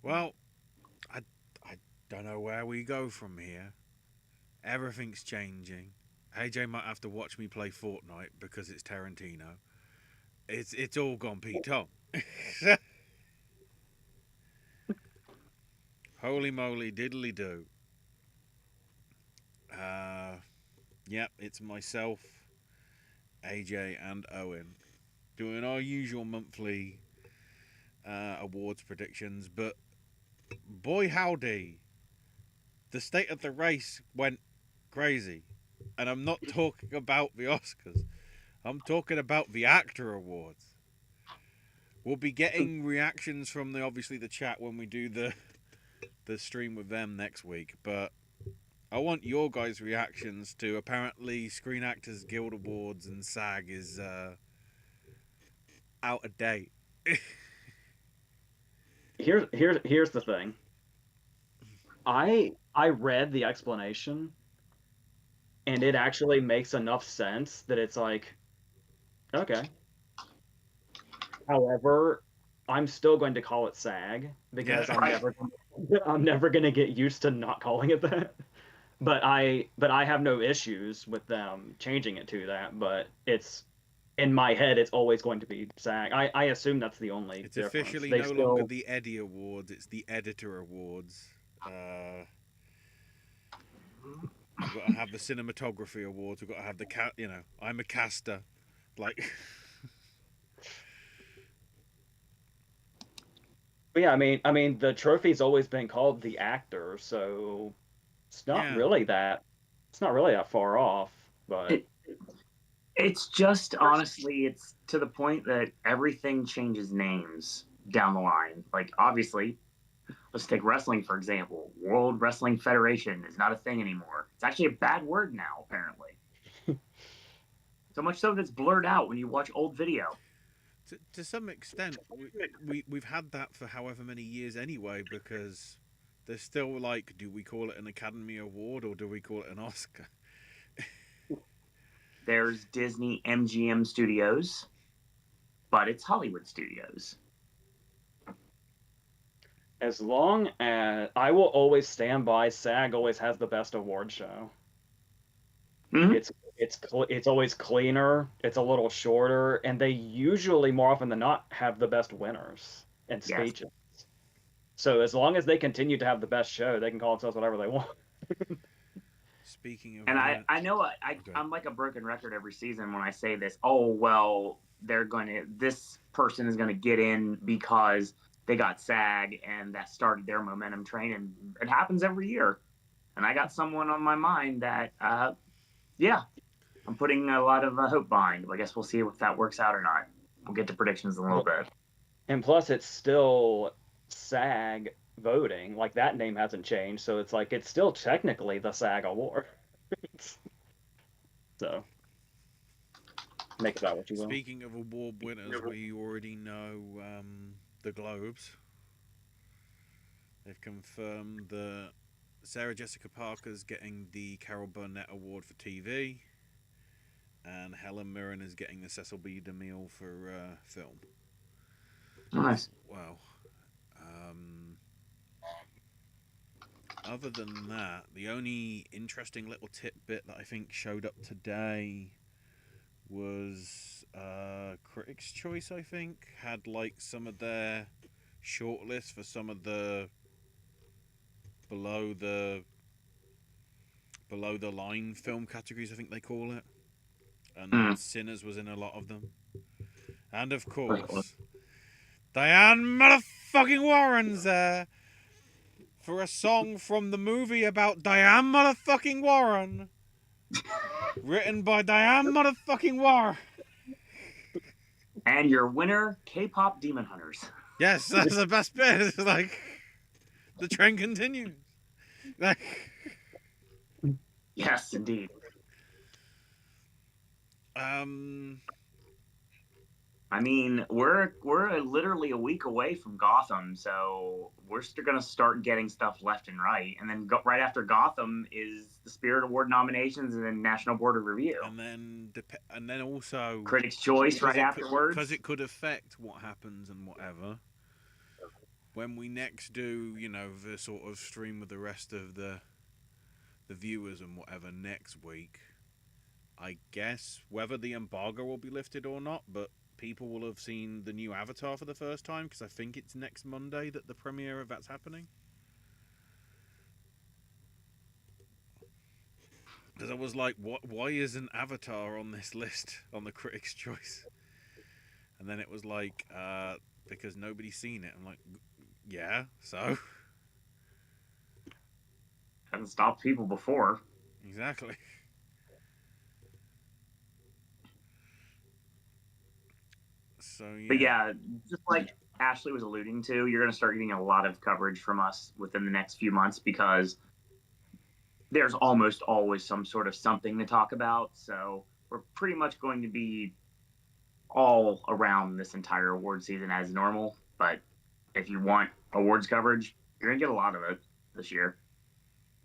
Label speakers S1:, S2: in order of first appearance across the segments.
S1: Well, I, I don't know where we go from here. Everything's changing. AJ might have to watch me play Fortnite because it's Tarantino. It's all gone Pete Tong. Holy moly, diddly do. Uh, yep, it's myself, AJ, and Owen doing our usual monthly awards predictions. But boy, howdy, the state of the race went crazy. And I'm not talking about the Oscars, I'm talking about the actor awards. We'll be getting reactions from the obviously the chat when we do the stream with them next week, but I want your guys' reactions to apparently Screen Actors Guild Awards and SAG is out of date.
S2: Here's the thing. I read the explanation, and it actually makes enough sense that it's like, okay. However, I'm still going to call it SAG
S1: Yeah.
S2: because
S3: Right.
S2: I'm never going to get used to not calling it that. But I have no issues with them changing it to that, but it's in my head it's always going to be SAG. I assume that's the only
S1: It's
S2: difference.
S1: officially
S2: They
S1: no longer
S2: still
S1: the Eddie Awards, it's the Editor Awards. We've got to have the Cinematography Awards, we've got to have the I'm a caster. Like,
S2: But yeah, I mean the trophy's always been called the actor, so it's not
S1: yeah.
S2: really that it's not really that far off, but
S3: It, it's just honestly, it's to the point that everything changes names down the line. Like obviously, let's take wrestling for example. World Wrestling Federation is not a thing anymore. It's actually a bad word now, apparently. So much so that it's blurred out when you watch old video.
S1: To some extent, we've had that for however many years anyway, because there's still like, do we call it an Academy Award or do we call it an Oscar?
S3: There's Disney MGM Studios, but it's Hollywood Studios.
S2: as long as I will always stand by, SAG always has the best award show.
S3: Mm-hmm.
S2: It's always cleaner, it's a little shorter, and they usually more often than not have the best winners and
S3: Yes.
S2: speeches. So as long as they continue to have the best show, they can call themselves whatever they want.
S1: Speaking of
S3: And
S1: win,
S3: I know
S1: okay.
S3: I'm like a broken record every season when I say this. Oh well, this person is gonna get in because they got SAG and that started their momentum train, and it happens every year. And I got someone on my mind that yeah, I'm putting a lot of hope behind. I guess we'll see if that works out or not. We'll get to predictions in a little
S2: Well,
S3: bit.
S2: and plus it's still SAG voting, like that name hasn't changed, so it's like it's still technically the SAG award. So make of that what you will.
S1: Speaking of award winners, we already know the Globes. They've confirmed that Sarah Jessica Parker's getting the Carol Burnett Award for TV, and Helen Mirren is getting the Cecil B. DeMille for film.
S3: Nice.
S1: Wow. Um, Other than that, the only interesting little tidbit that I think showed up today was Critics' Choice. I think had like some of their shortlist for some of the below the below the line film categories. I think they call it, and
S3: Mm.
S1: Sinners was in a lot of them, and of course Diane motherfucking Warren's there for a song from the movie about Diane motherfucking Warren, written by Diane motherfucking Warren.
S3: And your winner, K-pop Demon Hunters.
S1: Yes, that's the best bit. It's like the trend continues. Like,
S3: Yes, indeed.
S1: um,
S3: I mean, we're literally a week away from Gotham, so we're going to start getting stuff left and right. And then right after Gotham is the Spirit Award nominations and then National Board of Review.
S1: and then also
S3: Critics' Choice
S1: because
S3: right afterwards.
S1: it could affect what happens and whatever. when we next do, the sort of stream with the rest of the viewers and whatever next week, I guess whether the embargo will be lifted or not, but people will have seen the new Avatar for the first time, because I think it's next Monday that the premiere of that's happening. Because I was like, what? Why isn't Avatar on this list on the Critics' Choice? And then it was like, because nobody's seen it. I'm like, yeah, so
S3: Hasn't stopped people before.
S1: exactly. So yeah.
S3: But yeah, just like Ashley was alluding to, you're going to start getting a lot of coverage from us within the next few months because there's almost always some sort of something to talk about. So we're pretty much going to be all around this entire award season as normal. But if you want awards coverage, you're going to get a lot of it this year,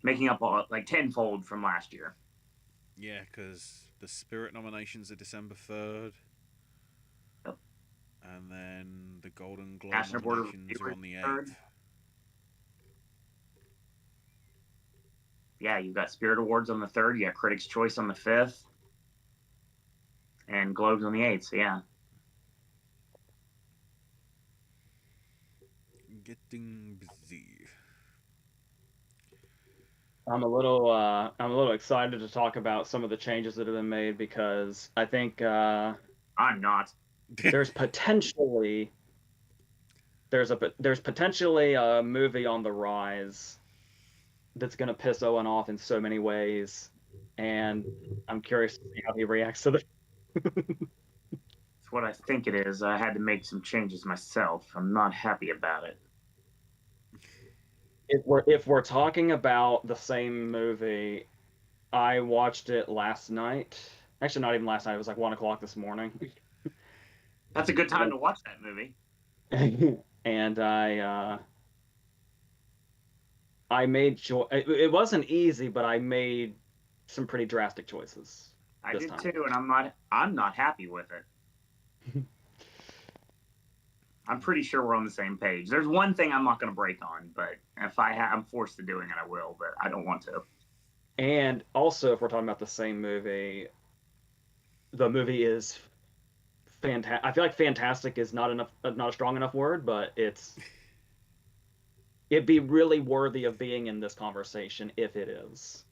S3: making up like tenfold from last year.
S1: Yeah, because the Spirit nominations are December 3rd.
S3: Yep.
S1: And then the Golden Globe
S3: National Board of
S1: nominations are on the 8th.
S3: 3rd. Yeah, you've got Spirit Awards on the 3rd. You got Critics' Choice on the 5th. And Globes on the 8th. So, yeah.
S1: Getting busy.
S2: I'm a little excited to talk about some of the changes that have been made because I think
S3: I'm not.
S2: there's potentially a movie on the rise that's going to piss Owen off in so many ways, and I'm curious to see how he reacts to it.
S3: It's what I think it is. I had to make some changes myself. I'm not happy about it.
S2: If we're talking about the same movie, I watched it last night. Actually, not even last night. It was like 1 o'clock this morning.
S3: That's a good time to watch that movie.
S2: And I made it wasn't easy, but I made some pretty drastic choices.
S3: I
S2: this
S3: did
S2: time.
S3: too, and I'm not happy with it. I'm pretty sure we're on the same page. There's one thing I'm not going to break on, but if I'm forced to doing it, I will. But I don't want to.
S2: And also, if we're talking about the same movie, the movie is fantastic. I feel like fantastic is not a strong enough word, but it'd be really worthy of being in this conversation if it is.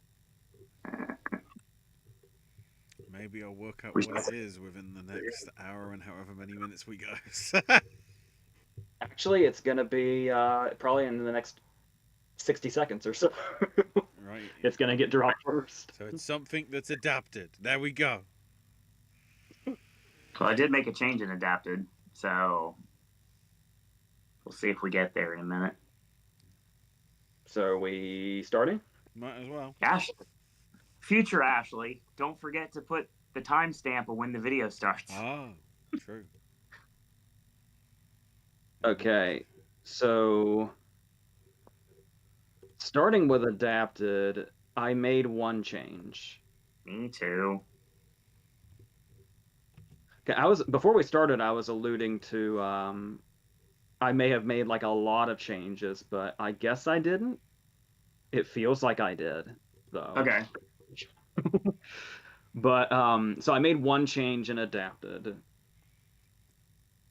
S1: Maybe I'll work out what it is within the next hour and however many minutes we go.
S2: Actually, it's going to be probably in the next 60 seconds or so.
S1: Right.
S2: It's going to get dropped first.
S1: So it's something that's adapted. There we go.
S3: Well, I did make a change in adapted, so we'll see if we get there in a minute.
S2: So are we starting?
S1: Might as well.
S3: Ashley, future Ashley, don't forget to put the timestamp of when the video starts.
S1: Ah, true.
S2: Okay, so starting with adapted, I made one change.
S3: Me too.
S2: Okay, before we started, I was alluding to I may have made like a lot of changes, but I guess I didn't. It feels like I did, though.
S3: Okay.
S2: But so I made one change in adapted.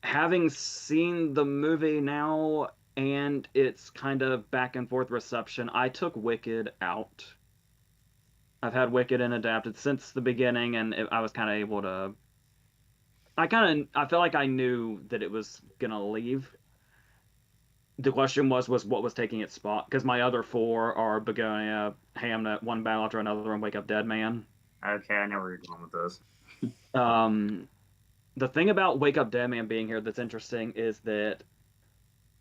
S2: Having seen the movie now and its kind of back and forth reception, I took Wicked out. I've had Wicked and adapted since the beginning, and I was kind of able to. I felt like I knew that it was gonna leave. The question was what was taking its spot, because my other four are Begonia, Hamnet, One Battle After Another, and Wake Up Dead Man.
S3: Okay, I know where you're going with this.
S2: The thing about Wake Up Dead Man being here that's interesting is that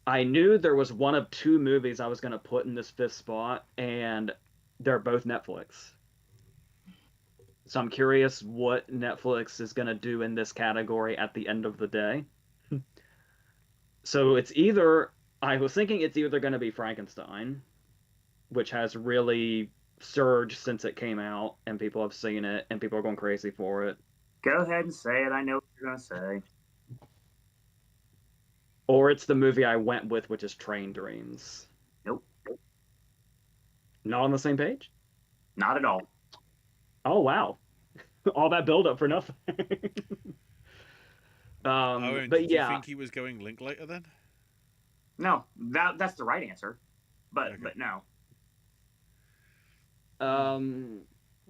S2: I knew there was one of two movies I was going to put in this fifth spot, and they're both Netflix. So I'm curious what Netflix is going to do in this category at the end of the day. So I was thinking it's either going to be Frankenstein, which has really surged since it came out, and people have seen it, and people are going crazy for it.
S3: Go ahead and say it. I know what you're going to say.
S2: Or it's the movie I went with, which is Train Dreams.
S3: Nope,
S2: Not on the same page?
S3: not at all.
S2: Oh wow. All that build up for nothing.
S1: Owen,
S2: But
S1: did you
S2: yeah,
S1: think he was going Linklater then?
S3: No, that's the right answer. But
S1: Okay.
S3: but no.
S2: um,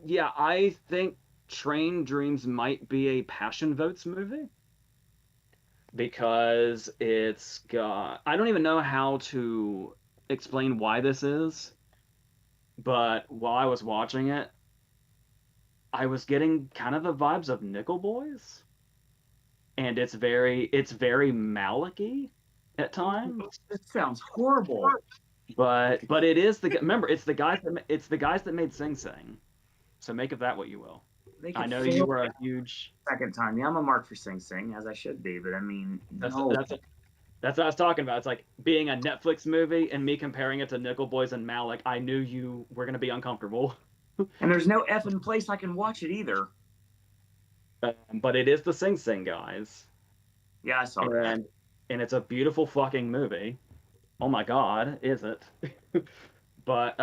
S2: yeah, I think Train Dreams might be a Passion Votes movie because it's got. I don't even know how to explain why this is, but while I was watching it, I was getting kind of the vibes of Nickel Boys, and it's very Malicky at times.
S3: This sounds horrible.
S2: But it is remember it's the guys that made Sing Sing. So make of that what you will.
S3: They
S2: I
S3: could
S2: know you
S3: fail
S2: were a huge.
S3: second time. Yeah, I'm a mark for Sing Sing, as I should be, but I mean,
S2: That's
S3: no.
S2: that's that's what I was talking about. It's like being a Netflix movie and me comparing it to Nickel Boys and Malik. I knew you were gonna be uncomfortable.
S3: And there's no effing place I can watch it either.
S2: But it is the Sing Sing guys,
S3: Yeah, I saw that.
S2: and it's a beautiful fucking movie. Oh my god, is it? But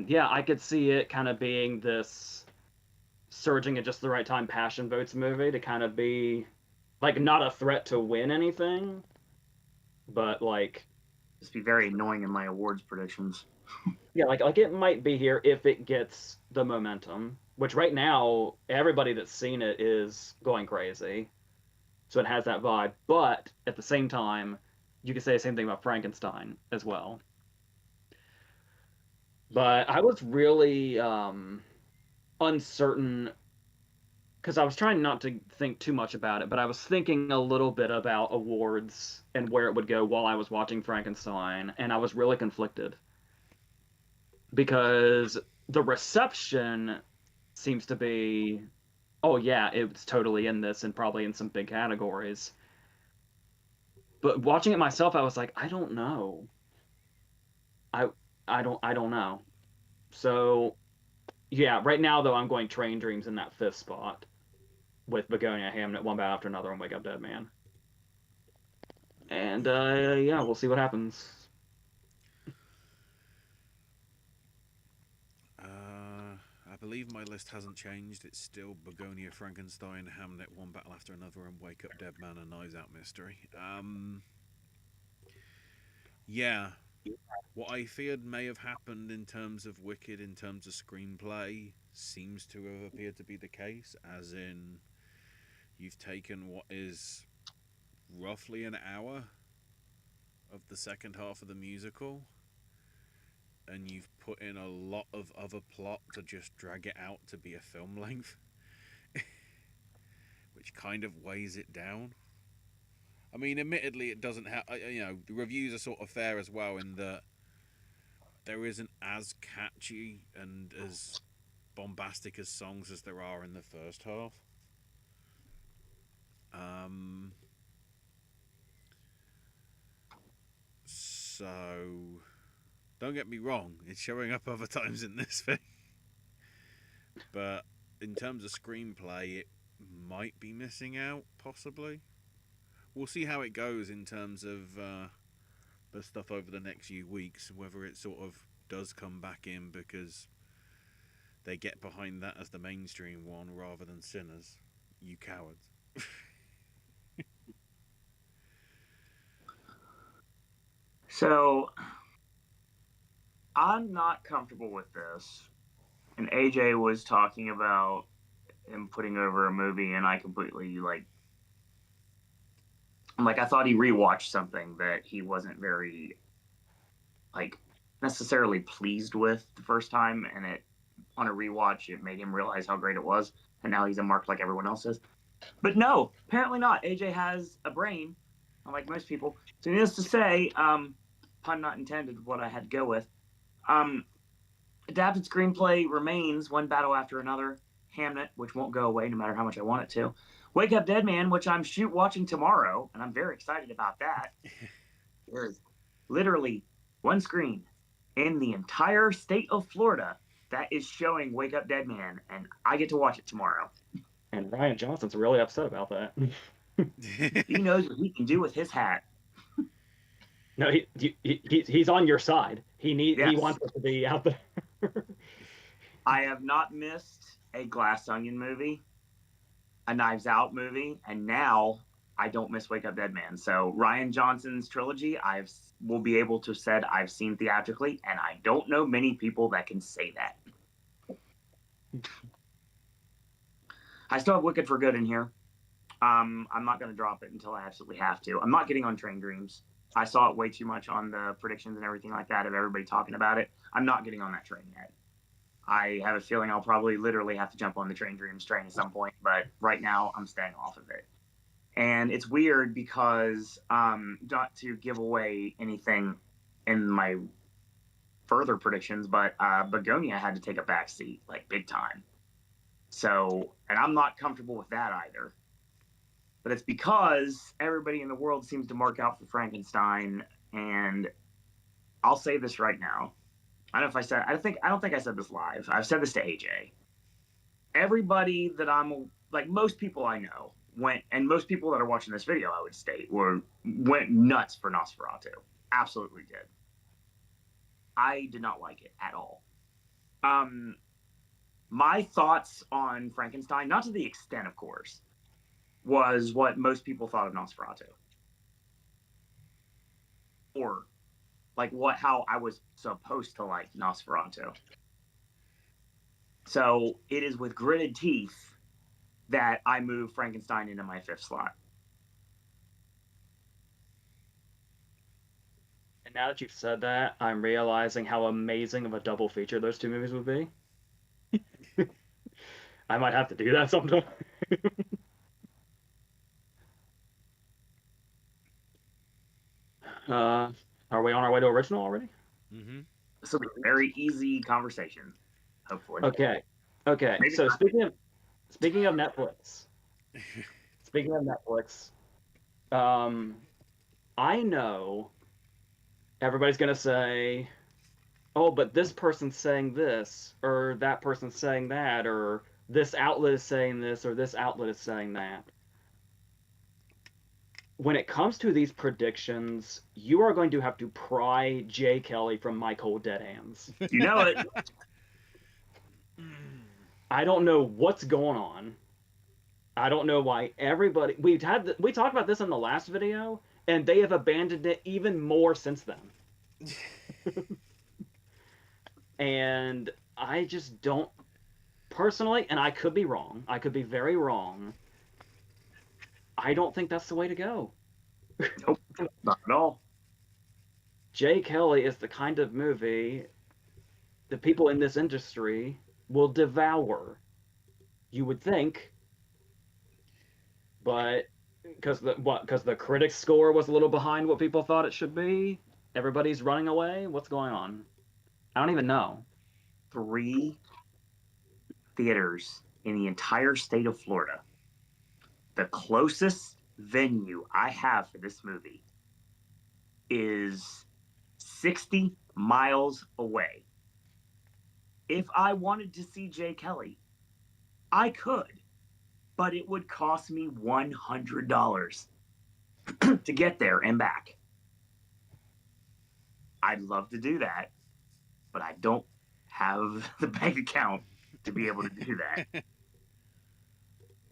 S2: yeah, I could see it kind of being this surging at just the right time passion votes movie to kind of be like not a threat to win anything, but like
S3: Just be very annoying in my awards predictions.
S2: yeah, like it might be here if it gets the momentum, which right now everybody that's seen it is going crazy. So it has that vibe, but at the same time, you could say the same thing about Frankenstein as well. But I was really uncertain because I was trying not to think too much about it, but I was thinking a little bit about awards and where it would go while I was watching Frankenstein, and I was really conflicted because the reception seems to be, oh yeah, it's totally in this and probably in some big categories. But watching it myself, I was like, I don't know. I I don't know. So yeah, right now though, I'm going Train Dreams in that fifth spot with Begonia, Hamnet, One Bad After Another, and Wake Up Dead Man. And yeah, we'll see what happens.
S1: I believe my list hasn't changed. It's still Begonia, Frankenstein, Hamnet, One Battle After Another, and Wake Up Dead Man and Knives Out Mystery. Yeah, what I feared may have happened in terms of Wicked, in terms of screenplay, seems to have appeared to be the case, as in you've taken what is roughly an hour of the second half of the musical and you've put in a lot of other plot to just drag it out to be a film length, which kind of weighs it down. I mean, admittedly, it doesn't have. The reviews are sort of fair as well in that there isn't as catchy and as bombastic as songs as there are in the first half. So, don't get me wrong, it's showing up other times in this thing. But in terms of screenplay, it might be missing out, possibly. We'll see how it goes in terms of the stuff over the next few weeks, whether it sort of does come back in because they get behind that as the mainstream one rather than Sinners. You cowards.
S3: So I'm not comfortable with this. And AJ was talking about him putting over a movie, and I completely I thought he rewatched something that he wasn't very like necessarily pleased with the first time, and it on a rewatch it made him realize how great it was, and now he's a mark like everyone else is. But no, apparently not. AJ has a brain, unlike most people. So needless to say, pun not intended, what I had to go with. Adapted screenplay remains One Battle After Another, Hamnet, which won't go away no matter how much I want it to, Wake Up Dead Man, which I'm watching tomorrow, and I'm very excited about that. There's literally one screen in the entire state of Florida that is showing Wake Up Dead Man, and I get to watch it tomorrow.
S2: And Ryan Johnson's really upset about that.
S3: He knows what he can do with his hat.
S2: No, he's on your side. He
S3: Yes.
S2: wants it to be out there.
S3: I have not missed a Glass Onion movie, a Knives Out movie, and now I don't miss Wake Up Dead Man. So Ryan Johnson's trilogy, will be able to said I've seen theatrically, and I don't know many people that can say that. I still have Wicked for Good in here. I'm not going to drop it until I absolutely have to. I'm not getting on Train Dreams. I saw it way too much on the predictions and everything like that of everybody talking about it. I'm not getting on that train yet. I have a feeling I'll probably literally have to jump on the Train Dreams train at some point, but right now I'm staying off of it. And it's weird because, not to give away anything in my further predictions, but Begonia had to take a back seat, like big time. So, and I'm not comfortable with that either. But it's because everybody in the world seems to mark out for Frankenstein, and I'll say this right now. I don't know if I don't think I said this live. I've said this to AJ. Everybody that I'm like, most people I know went, and most people that are watching this video, I would state, went nuts for Nosferatu. Absolutely did. I did not like it at all. My thoughts on Frankenstein, not to the extent, of course, was what most people thought of Nosferatu. Or like how I was supposed to like Nosferatu. So it is with gritted teeth that I move Frankenstein into my 5th slot.
S2: And now that you've said that, I'm realizing how amazing of a double feature those two movies would be. I might have to do that sometime. Are we on our way to original already?
S1: Mm-hmm.
S3: This will be a very easy conversation, hopefully.
S2: Okay.
S3: Maybe
S2: So
S3: not.
S2: speaking of Netflix, I know everybody's gonna say, "Oh, but this person's saying this, or that person's saying that, or this outlet is saying this, or this outlet is saying that." When it comes to these predictions, you are going to have to pry Jay Kelly from my cold dead hands.
S3: You know it.
S2: I don't know what's going on. I don't know why everybody we talked about this in the last video, and they have abandoned it even more since then. And I just don't personally, and I could be wrong. I could be very wrong. I don't think that's the way to go.
S3: Nope, not at all.
S2: Jay Kelly is the kind of movie the people in this industry will devour. You would think, but because the critics score was a little behind what people thought it should be, everybody's running away. What's going on? I don't even know.
S3: 3 theaters in the entire state of Florida. The closest venue I have for this movie is 60 miles away. If I wanted to see Jay Kelly, I could, but it would cost me $100 to get there and back. I'd love to do that, but I don't have the bank account to be able to do that.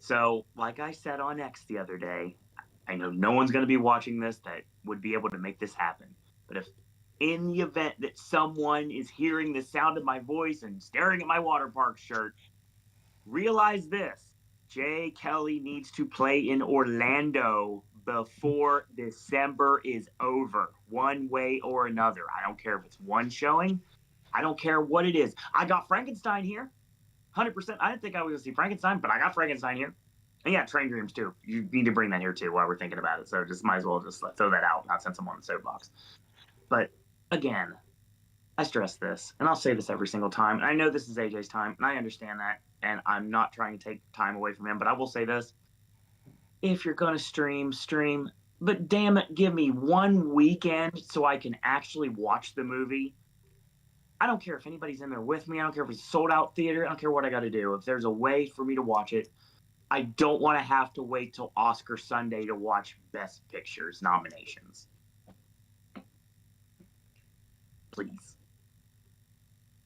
S3: So, like I said on X the other day, I know no one's going to be watching this that would be able to make this happen. But if in the event that someone is hearing the sound of my voice and staring at my water park shirt, realize this: Jay Kelly needs to play in Orlando before December is over, one way or another. I don't care if it's one showing. I don't care what it is. I got Frankenstein here. 100%. I didn't think I was going to see Frankenstein, but I got Frankenstein here. And yeah, Train Dreams too. You need to bring that here too while we're thinking about it. So just might as well just throw that out, not since I'm on the soapbox. But again, I stress this, and I'll say this every single time. And I know this is AJ's time, and I understand that. And I'm not trying to take time away from him, but I will say this. If you're going to stream. But damn it, give me one weekend so I can actually watch the movie. I don't care if anybody's in there with me. I don't care if it's sold out theater. I don't care what I got to do. If there's a way for me to watch it, I don't want to have to wait till Oscar Sunday to watch Best Pictures nominations. please.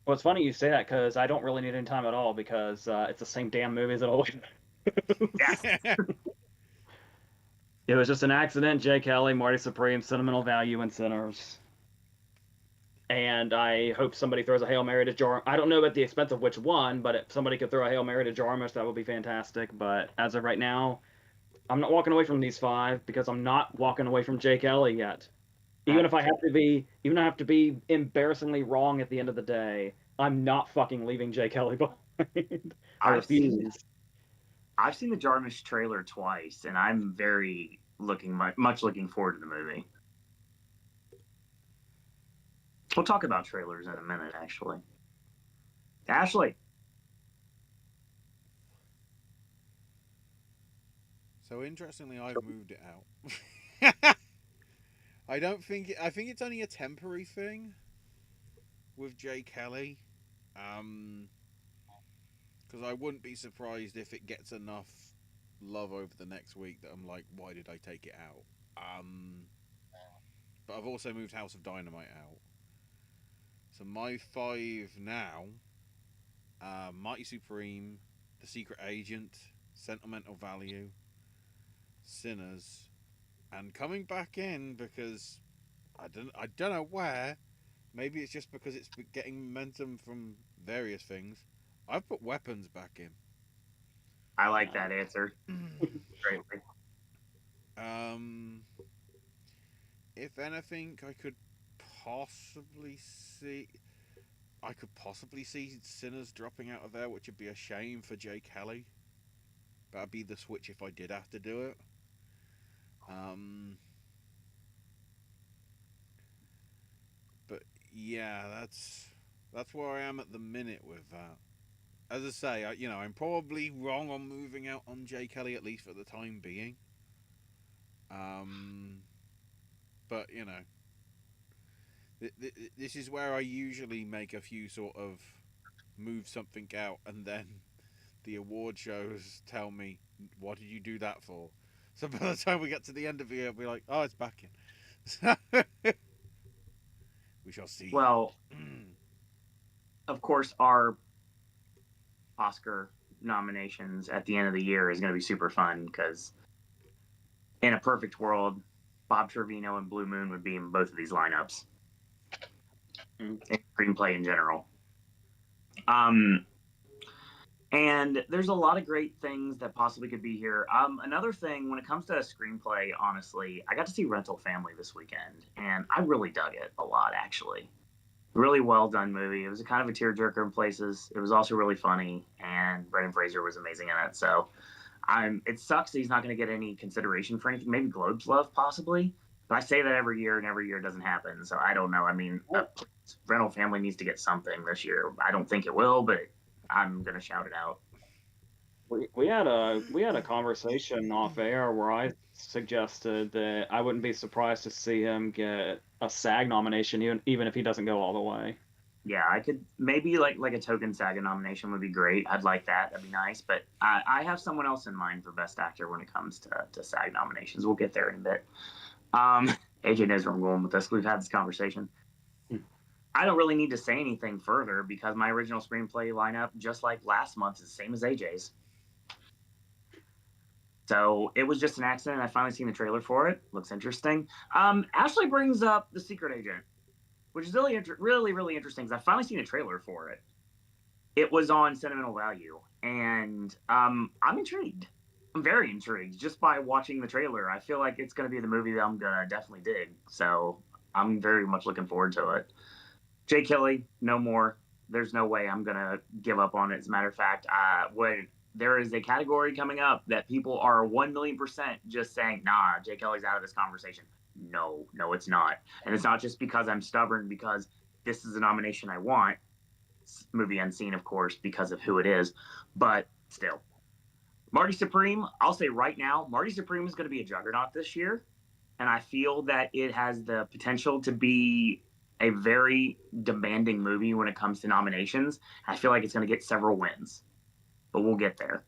S2: Well, it's funny you say that because I don't really need any time at all because it's the same damn movie as it always.
S3: Yes.
S2: It was just an accident. Jay Kelly, Marty Supreme, sentimental value, and Sinners. And I hope somebody throws a Hail Mary to Jar. I don't know at the expense of which one, but if somebody could throw a Hail Mary to Jarmusch, that would be fantastic. But as of right now, I'm not walking away from these 5 because I'm not walking away from Jay Kelly yet. Even if I have to be embarrassingly wrong at the end of the day, I'm not fucking leaving Jay Kelly behind. I refuse.
S3: I've seen the Jarmusch trailer twice, and I'm very much looking forward to the movie. We'll talk about trailers in a minute, actually. Ashley.
S1: So interestingly, I've moved it out. I think it's only a temporary thing with Jay Kelly. Because I wouldn't be surprised if it gets enough love over the next week that I'm like, why did I take it out? But I've also moved House of Dynamite out. So my 5 now: Mighty Supreme, The Secret Agent, Sentimental Value, Sinners, and coming back in because I don't know where. Maybe it's just because it's getting momentum from various things. I've put Weapons back in.
S3: I like that answer. Greatly.
S1: If anything, I could possibly see Sinners dropping out of there, which would be a shame for Jay Kelly. That'd be the switch if I did have to do it. But yeah, that's where I am at the minute with that. As I say, I'm probably wrong on moving out on Jay Kelly, at least for the time being. But this is where I usually make a few sort of move something out, and then the award shows tell me, "What did you do that for?" So by the time we get to the end of it, I'll be like, "Oh, it's back in." We shall see.
S3: Well, of course, our Oscar nominations at the end of the year is going to be super fun because in a perfect world, Bob Trevino and Blue Moon would be in both of these lineups. And screenplay in general. And there's a lot of great things that possibly could be here. Another thing, when it comes to a screenplay, honestly, I got to see Rental Family this weekend, and I really dug it a lot, actually. Really well done movie. It was a kind of a tearjerker in places. It was also really funny, and Brendan Fraser was amazing in it. So it sucks that he's not going to get any consideration for anything. Maybe Globe's Love, possibly. But I say that every year, and every year it doesn't happen. So I don't know. I mean, Rental Family needs to get something this year. I don't think it will, but I'm going to shout it out.
S2: We had a conversation off air where I suggested that I wouldn't be surprised to see him get a SAG nomination, even if he doesn't go all the way.
S3: Yeah, I could maybe like a token SAG nomination would be great. I'd like that. That'd be nice. But I have someone else in mind for Best Actor when it comes to SAG nominations. We'll get there in a bit. AJ knows where I'm going with this. We've had this conversation. I don't really need to say anything further because my original screenplay lineup, just like last month, is the same as AJ's. So it was just an accident. I finally seen the trailer for it. Looks interesting. Ashley brings up The Secret Agent, which is really interesting because I finally seen a trailer for it. It was on Sentimental Value, and I'm intrigued. I'm very intrigued just by watching the trailer. I feel like it's going to be the movie that I'm going to definitely dig. So I'm very much looking forward to it. Jay Kelly, no more. There's no way I'm going to give up on it. As a matter of fact, when there is a category coming up that people are 1,000,000% just saying, nah, Jay Kelly's out of this conversation. No, it's not. And it's not just because I'm stubborn, because this is a nomination I want. Movie Unseen, of course, because of who it is. But still. Marty Supreme, I'll say right now, Marty Supreme is going to be a juggernaut this year. And I feel that it has the potential to be a very demanding movie when it comes to nominations. I feel like it's going to get several wins. But we'll get there.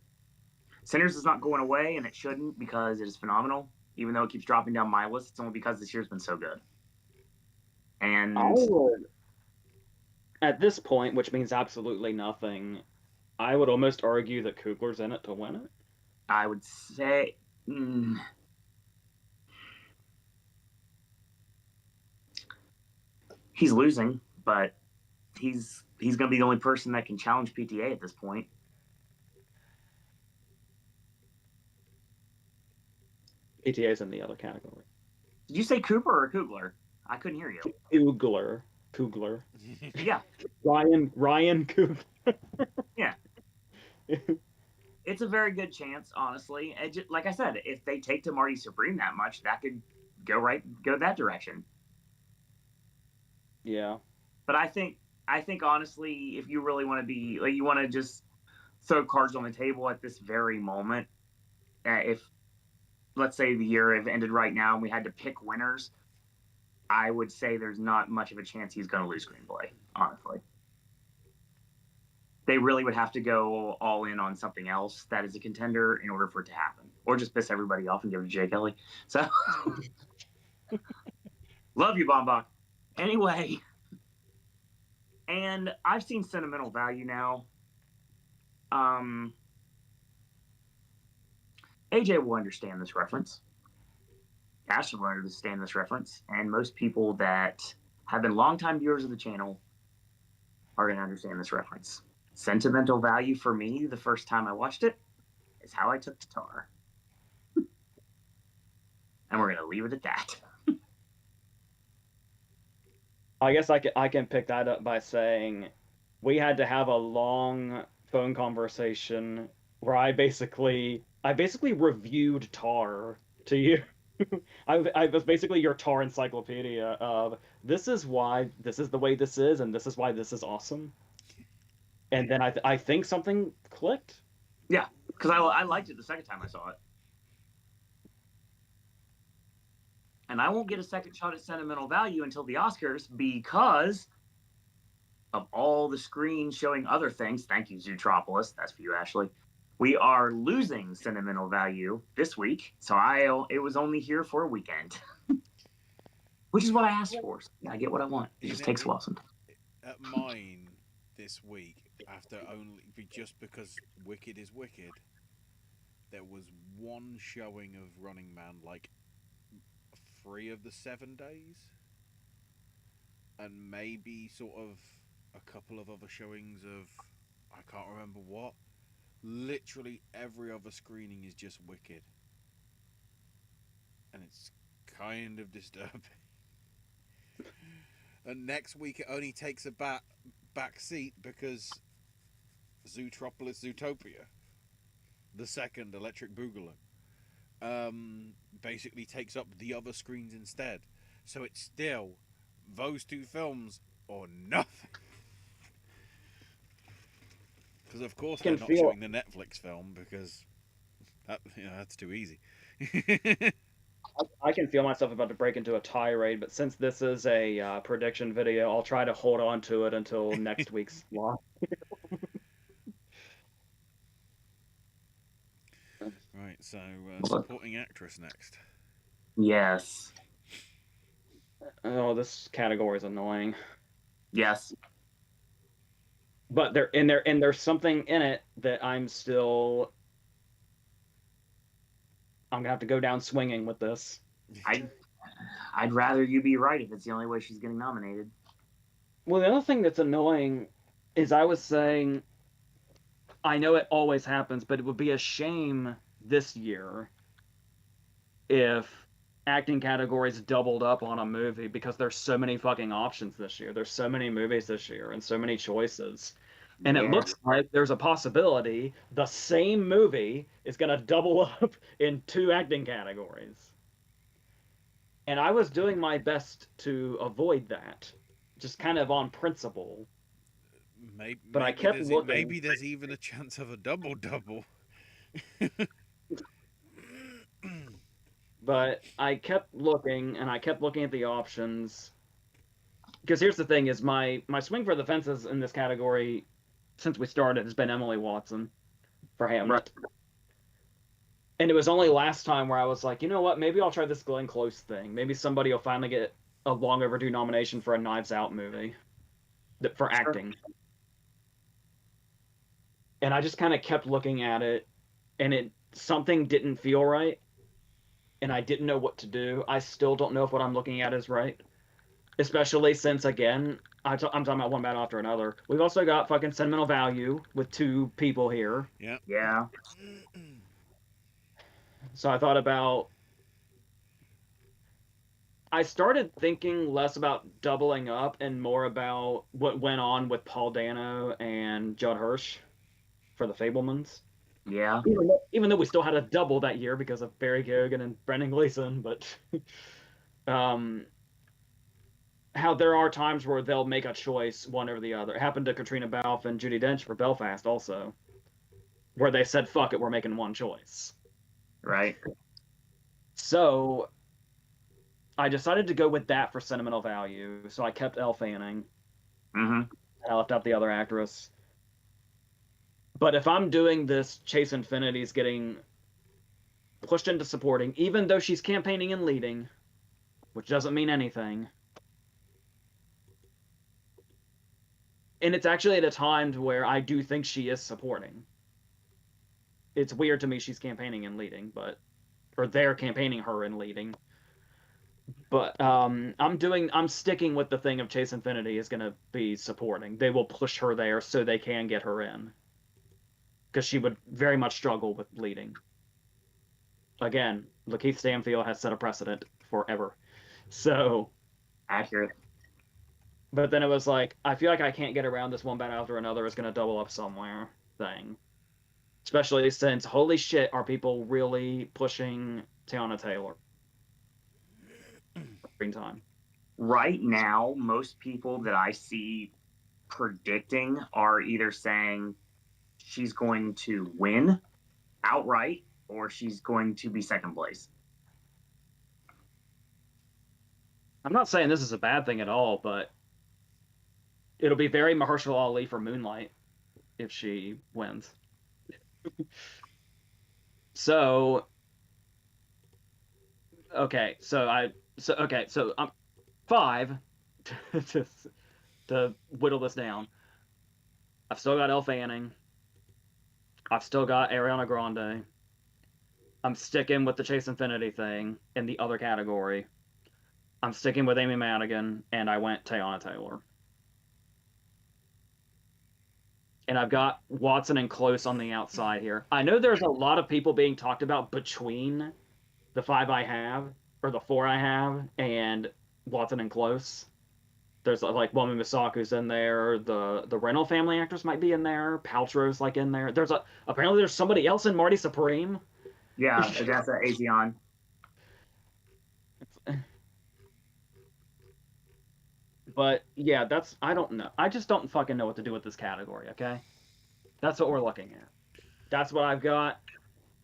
S3: Sinners is not going away, and it shouldn't, because it is phenomenal. Even though it keeps dropping down my list, it's only because this year's been so good. And
S2: at this point, which means absolutely nothing, I would almost argue that Coogler's in it to win it.
S3: I would say he's losing, but he's going to be the only person that can challenge PTA at this point.
S2: PTA's in the other category.
S3: Did you say Cooper or Kugler? I couldn't hear you.
S2: Coogler.
S3: Yeah.
S2: Ryan Coogler.
S3: Yeah. It's a very good chance, honestly. Just, like I said, if they take to Marty Supreme that much, that could go that direction.
S2: Yeah.
S3: But I think honestly, if you really want to be like, you want to just throw cards on the table at this very moment, if let's say the year have ended right now and we had to pick winners, I would say there's not much of a chance he's going to lose screenplay, honestly. They really would have to go all in on something else that is a contender in order for it to happen, or just piss everybody off and give it to Jay Kelly. So, love you, Bombach. Anyway, and I've seen Sentimental Value now. AJ will understand this reference. Ashley will understand this reference, and most people that have been longtime viewers of the channel are going to understand this reference. Sentimental Value for me, the first time I watched it, is how I took to Tar. And we're going to leave it at that.
S2: I guess I can pick that up by saying we had to have a long phone conversation where I basically reviewed Tar to you. I was basically your Tar encyclopedia of this is why this is the way this is, and this is why this is awesome. And then I think something clicked.
S3: Yeah, because I liked it the second time I saw it. And I won't get a second shot at Sentimental Value until the Oscars because of all the screens showing other things. Thank you, Zootropolis. That's for you, Ashley. We are losing Sentimental Value this week, so it was only here for a weekend, which is what I asked for. So I get what I want. It just takes a while sometimes.
S1: At mine this week, after only just because Wicked is Wicked, there was one showing of Running Man like 3 of the 7 days, and maybe sort of a couple of other showings of I can't remember what. Literally every other screening is just Wicked, and it's kind of disturbing. And next week it only takes a back seat because Zootropolis Zootopia, the second Electric Boogaloo, basically takes up the other screens instead. So it's still those 2 films or nothing. Because of course they're not showing the Netflix film because that's too easy.
S2: I can feel myself about to break into a tirade, but since this is a prediction video, I'll try to hold on to it until next week's live.
S1: Right, so supporting actress next.
S3: Yes.
S2: Oh, this category is annoying.
S3: Yes.
S2: But there's something in it that I'm gonna have to go down swinging with this.
S3: I'd rather you be right if it's the only way she's getting nominated.
S2: Well, the other thing that's annoying is I was saying, I know it always happens, but it would be a shame this year if acting categories doubled up on a movie because there's so many fucking options this year. There's so many movies this year and so many choices. And it looks like there's a possibility the same movie is going to double up in 2 acting categories. And I was doing my best to avoid that, just kind of on principle. But I kept looking.
S1: Maybe there's even a chance of a double.
S2: But I kept looking, and I kept looking at the options. Because here's the thing: is my swing for the fences in this category, since we started, has been Emily Watson for Hamlet. Right. And it was only last time where I was like, you know what? Maybe I'll try this Glenn Close thing. Maybe somebody will finally get a long overdue nomination for a Knives Out movie. for acting. And I just kind of kept looking at it, and something didn't feel right, and I didn't know what to do. I still don't know if what I'm looking at is right, especially since, again, I'm talking about one battle after another. We've also got fucking sentimental value with 2 people here.
S1: Yeah.
S3: Yeah.
S2: So I thought about. I started thinking less about doubling up and more about what went on with Paul Dano and Judd Hirsch for the Fablemans.
S3: Yeah.
S2: Even though we still had a double that year because of Barry Keoghan and Brendan Gleeson, but how there are times where they'll make a choice one over the other. It happened to Katrina Balfe and Judi Dench for Belfast also, where they said, fuck it, we're making one choice.
S3: Right.
S2: So I decided to go with that for sentimental value. So I kept Elle Fanning.
S3: Mm-hmm.
S2: And I left out the other actress. But if I'm doing this, Chase Infinity's getting pushed into supporting, even though she's campaigning and leading, which doesn't mean anything. And it's actually at a time where I do think she is supporting. It's weird to me she's campaigning and leading, or they're campaigning her and leading. But I'm sticking with the thing of Chase Infinity is going to be supporting. They will push her there so they can get her in, because she would very much struggle with leading. Again, Lakeith Stanfield has set a precedent forever. So
S3: accurate.
S2: But then it was like, I feel like I can't get around this one battle after another is going to double up somewhere thing. Especially since, holy shit, are people really pushing Tiana Taylor? Screen time.
S3: Right now, most people that I see predicting are either saying she's going to win outright or she's going to be second place.
S2: I'm not saying this is a bad thing at all, but it'll be very Mahershala Ali for Moonlight if she wins. So, okay, so I'm 5 to whittle this down. I've still got Elle Fanning. I've still got Ariana Grande. I'm sticking with the Chase Infinity thing in the other category. I'm sticking with Amy Madigan, and I went Tiana Taylor. And I've got Watson and Close on the outside here. I know there's a lot of people being talked about between the 5 I have, or the 4 I have, and Watson and Close. There's like Wumi Misaku's in there. The Reynolds family actors might be in there. Paltrow's like in there. Apparently there's somebody else in Marty Supreme.
S3: Yeah, that's an Aeon.
S2: But yeah, I don't know. I just don't fucking know what to do with this category, okay? That's what we're looking at. That's what I've got.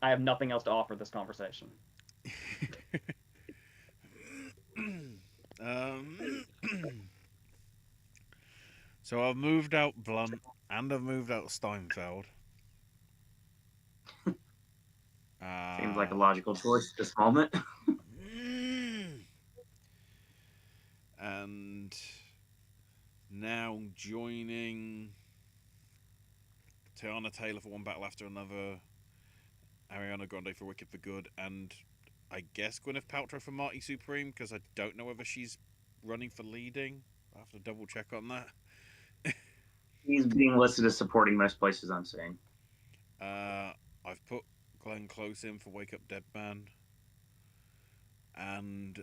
S2: I have nothing else to offer this conversation.
S1: So I've moved out Blunt and I've moved out Steinfeld.
S3: Seems like a logical choice at this moment.
S1: And now joining Tiana Taylor for one battle after another, Ariana Grande for Wicked for Good, and I guess Gwyneth Paltrow for Marty Supreme, because I don't know whether she's running for leading. I have to double check on that.
S3: He's being listed as supporting most places I'm seeing.
S1: I've put Glenn Close in for Wake Up Dead Man, and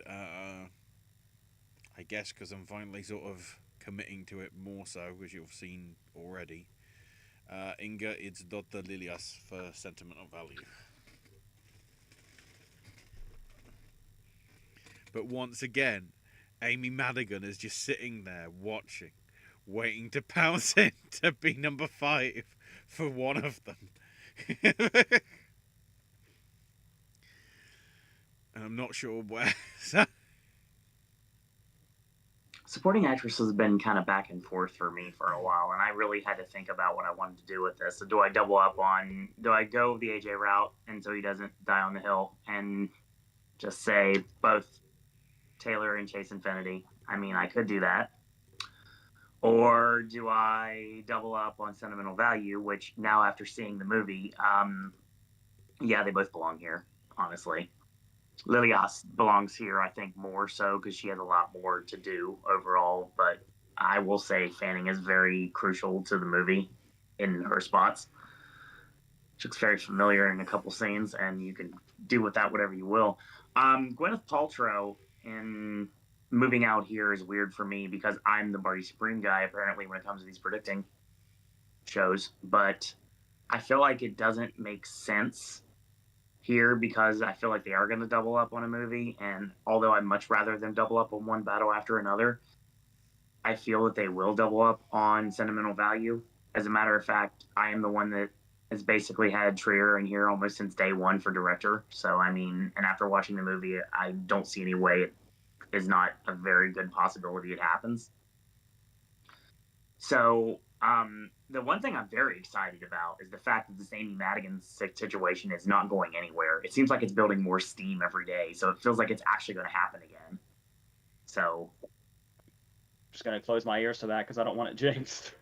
S1: I guess because I'm finally sort of committing to it more so, as you've seen already, Inga Idzdotta Lilias for Sentimental Value. But once again, Amy Madigan is just sitting there watching, waiting to pounce in to be number 5 for one of them. And I'm not sure where.
S3: Supporting actress has been kind of back and forth for me for a while, and I really had to think about what I wanted to do with this. So do I double up on, do I go the AJ route and so he doesn't die on the hill and just say both Taylor and Chase Infinity? I mean, I could do that. Or do I double up on sentimental value, which now after seeing the movie, yeah, they both belong here, honestly. Lilias belongs here, I think, more so because she has a lot more to do overall. But I will say Fanning is very crucial to the movie in her spots. She looks very familiar in a couple scenes, and you can do with that whatever you will. Gwyneth Paltrow in moving out here is weird for me because I'm the Barty Supreme guy, apparently, when it comes to these predicting shows. But I feel like it doesn't make sense here because I feel like they are going to double up on a movie. And although I'd much rather them double up on one battle after another, I feel that they will double up on sentimental value. As a matter of fact, I am the one that has basically had Trier in here almost since day one for director. So, I mean, and after watching the movie, I don't see any way it is not a very good possibility it happens. So, the one thing I'm very excited about is the fact that this Amy Madigan situation is not going anywhere. It seems like it's building more steam every day, so it feels like it's actually going to happen again. So,
S2: Just gonna close my ears to that because I don't want it jinxed.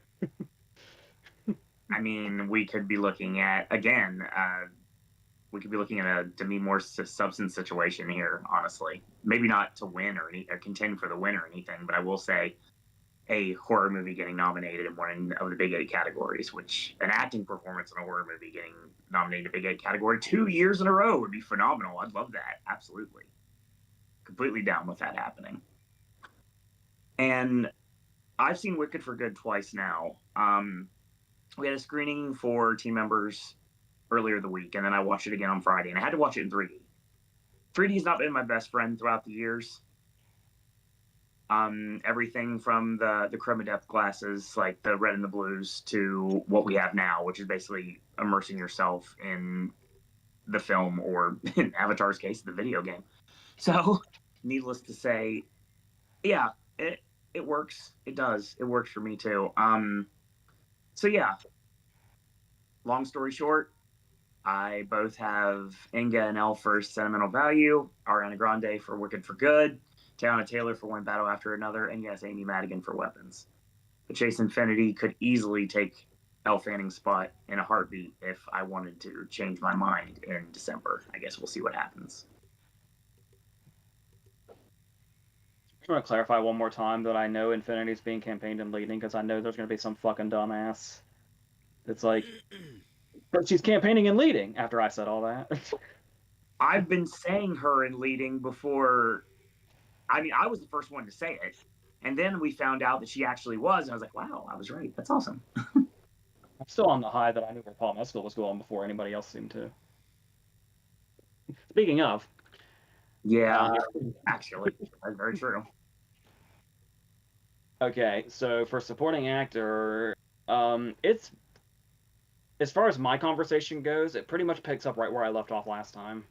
S3: I mean, we could be looking at again. We could be looking at a Demi Moore substance situation here. Honestly, maybe not to win or contend for the win or anything, but I will say a horror movie getting nominated in one of the Big Eight categories, which an acting performance in a horror movie getting nominated in the Big Eight category 2 years in a row would be phenomenal. I'd love that. Absolutely. Completely down with that happening. And I've seen Wicked for Good twice now. We had a screening for team members earlier the week, and then I watched it again on Friday, and I had to watch it in 3D. 3D has not been my best friend throughout the years. Everything from the chroma depth glasses, like the red and the blues, to what we have now, which is basically immersing yourself in the film, or in Avatar's case, the video game. So, needless to say, yeah, it works. It does. It works for me too. So yeah. Long story short, I both have Inga and Elle for sentimental value, Ariana Grande for Wicked for Good, Teyana Taylor for One Battle After Another, and yes, Amy Madigan for Weapons. But Chase Infinity could easily take Elle Fanning's spot in a heartbeat if I wanted to change my mind in December. I guess we'll see what happens.
S2: I just want to clarify one more time that I know Infinity's being campaigned and leading because I know there's going to be some fucking dumbass. It's like, but she's campaigning and leading after I said all that.
S3: I've been saying her in leading before. I mean, I was the first one to say it. And then we found out that she actually was. And I was like, wow, I was right. That's awesome.
S2: I'm still on the high that I knew where Paul Mescal was going before anybody else seemed to. Speaking of.
S3: Yeah, actually. That's very true.
S2: Okay, so for supporting actor, it's as far as my conversation goes, it pretty much picks up right where I left off last time.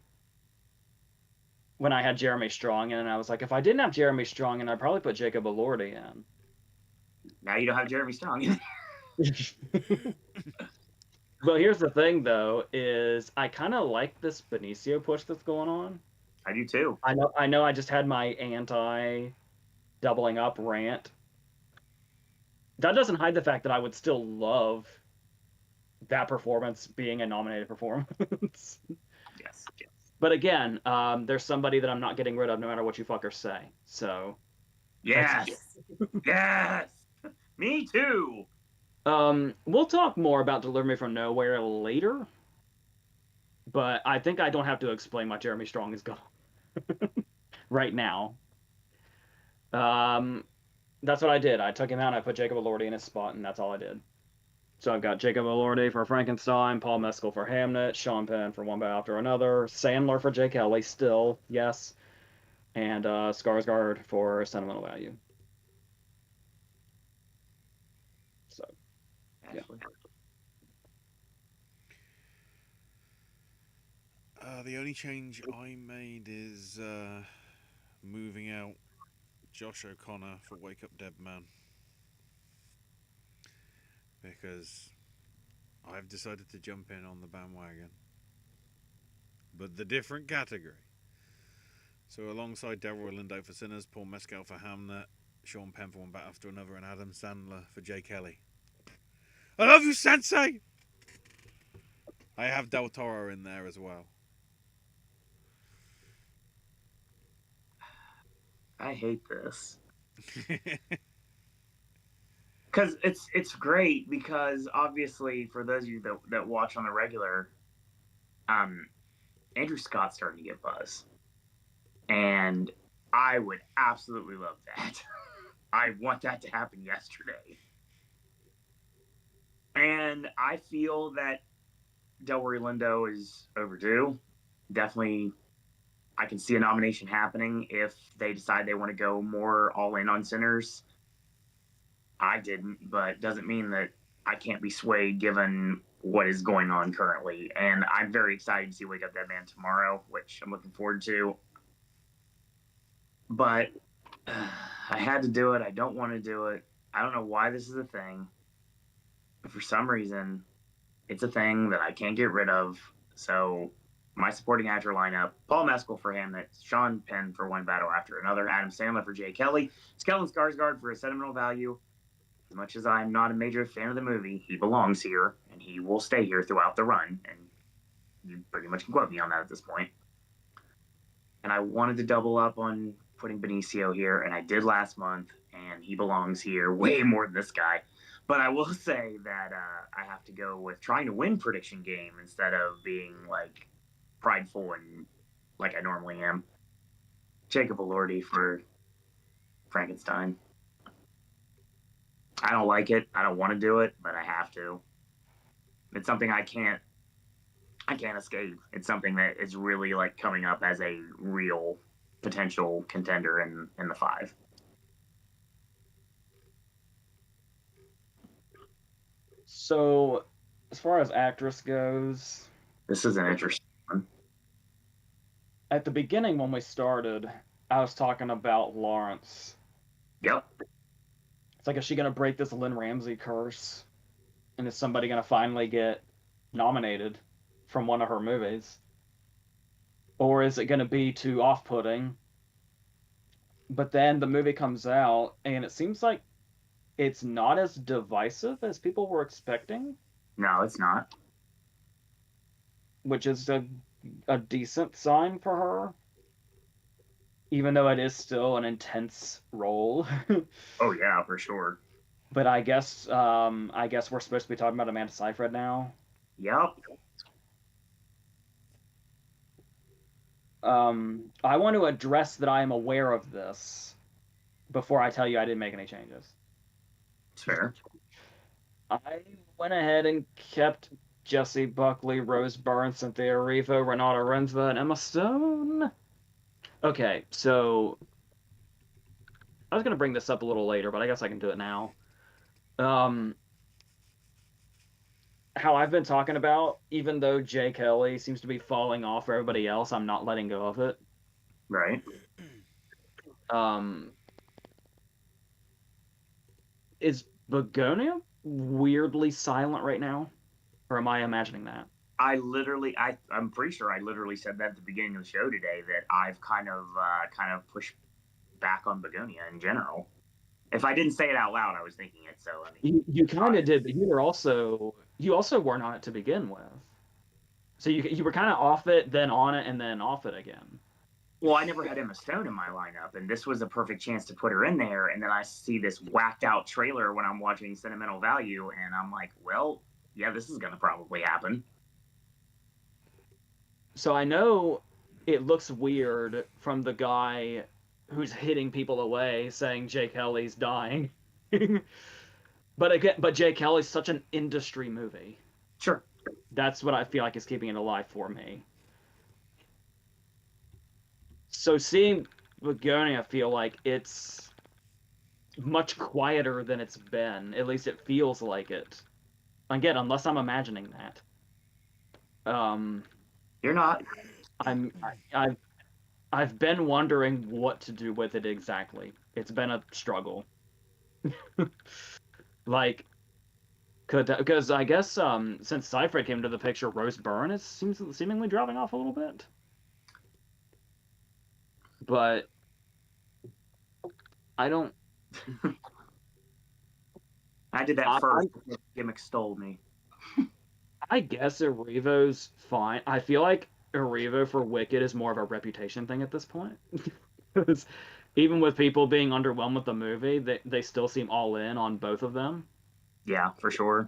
S2: When I had Jeremy Strong in, and I was like, if I didn't have Jeremy Strong in, I'd probably put Jacob Elordi in.
S3: Now you don't have Jeremy Strong.
S2: But here's the thing, though, is I kind of like this Benicio push that's going on.
S3: I do too.
S2: I know I just had my anti doubling up rant. That doesn't hide the fact that I would still love that performance being a nominated performance.
S3: Yes.
S2: But again, there's somebody that I'm not getting rid of no matter what you fuckers say. So.
S3: Yes. Yes. Me too.
S2: We'll talk more about Deliver Me From Nowhere later. But I think I don't have to explain why Jeremy Strong is gone right now. That's what I did. I took him out and I put Jacob Elordi in his spot, and that's all I did. So I've got Jacob Elordi for Frankenstein, Paul Mescal for Hamnet, Sean Penn for One Battle After Another, Sandler for Jake Kelly, still, yes, and Skarsgård for Sentimental Value. So, yeah.
S1: The only change I made is moving out Josh O'Connor for Wake Up Dead Man. Because I've decided to jump in on the bandwagon. But the different category. So alongside Delroy Lindo for Sinners, Paul Mescal for Hamnet, Sean Penn for one bat after another, and Adam Sandler for Jay Kelly. I love you, Sensei! I have Del Toro in there as well.
S3: I hate this. Because it's great because obviously for those of you that watch on the regular, Andrew Scott's starting to get buzz. And I would absolutely love that. I want that to happen yesterday. And I feel that Delroy Lindo is overdue. Definitely, I can see a nomination happening if they decide they want to go more all in on Sinners. I didn't, but doesn't mean that I can't be swayed given what is going on currently. And I'm very excited to see Wake Up Dead Man tomorrow, which I'm looking forward to. But I had to do it. I don't want to do it. I don't know why this is a thing. But for some reason, it's a thing that I can't get rid of. So my supporting actor lineup: Paul Mescal for Hamlet, Sean Penn for One Battle After Another, Adam Sandler for Jay Kelly, Stellan Skarsgård for A Sentimental Value. As much as I'm not a major fan of the movie, he belongs here, and he will stay here throughout the run. And you pretty much can quote me on that at this point. And I wanted to double up on putting Benicio here, and I did last month, and he belongs here way more than this guy. But I will say that I have to go with trying to win prediction game instead of being like prideful and like I normally am. Jacob Elordi for Frankenstein. I don't like it. I don't want to do it, but I have to. It's something I can't escape. It's something that is really like coming up as a real potential contender in the 5.
S2: So, as far as actress goes,
S3: this is an interesting one.
S2: At the beginning when we started, I was talking about Lawrence.
S3: Yep.
S2: It's like, is she going to break this Lynn Ramsey curse? And is somebody going to finally get nominated from one of her movies? Or is it going to be too off-putting? But then the movie comes out, and it seems like it's not as divisive as people were expecting.
S3: No, it's not.
S2: Which is a decent sign for her. Even though it is still an intense role.
S3: Oh yeah, for sure.
S2: But I guess we're supposed to be talking about Amanda Seyfried now.
S3: Yep.
S2: I want to address that I am aware of this before I tell you I didn't make any changes.
S3: It's fair.
S2: I went ahead and kept Jessie Buckley, Rose Byrne, Cynthia Erivo, Renata Renza, and Emma Stone. Okay, so I was going to bring this up a little later, but I guess I can do it now. How I've been talking about, even though Jay Kelly seems to be falling off for everybody else, I'm not letting go of it.
S3: Right.
S2: Is Begonia weirdly silent right now? Or am I imagining that?
S3: I'm pretty sure I literally said that at the beginning of the show today, that I've kind of pushed back on Begonia in general. If I didn't say it out loud, I was thinking it. So I mean,
S2: you kind of did, but you also weren't on it to begin with. So you were kind of off it, then on it, and then off it again.
S3: Well, I never had Emma Stone in my lineup, and this was a perfect chance to put her in there. And then I see this whacked out trailer when I'm watching Sentimental Value, and I'm like, well, yeah, this is going to probably happen.
S2: So I know it looks weird from the guy who's hitting people away saying Jay Kelly's dying. But Jay Kelly's such an industry movie.
S3: Sure.
S2: That's what I feel like is keeping it alive for me. So seeing Begonia, I feel like it's much quieter than it's been. At least it feels like it. Again, unless I'm imagining that.
S3: You're not.
S2: I've been wondering what to do with it exactly. It's been a struggle. Like, because I guess since Seyfried came into the picture, Rose Byrne is seemingly dropping off a little bit. But I don't
S3: I did that
S2: I,
S3: first. The gimmick stole me.
S2: I guess Erivo's fine. I feel like Erivo for Wicked is more of a reputation thing at this point. Because even with people being underwhelmed with the movie, they still seem all in on both of them.
S3: Yeah, for sure.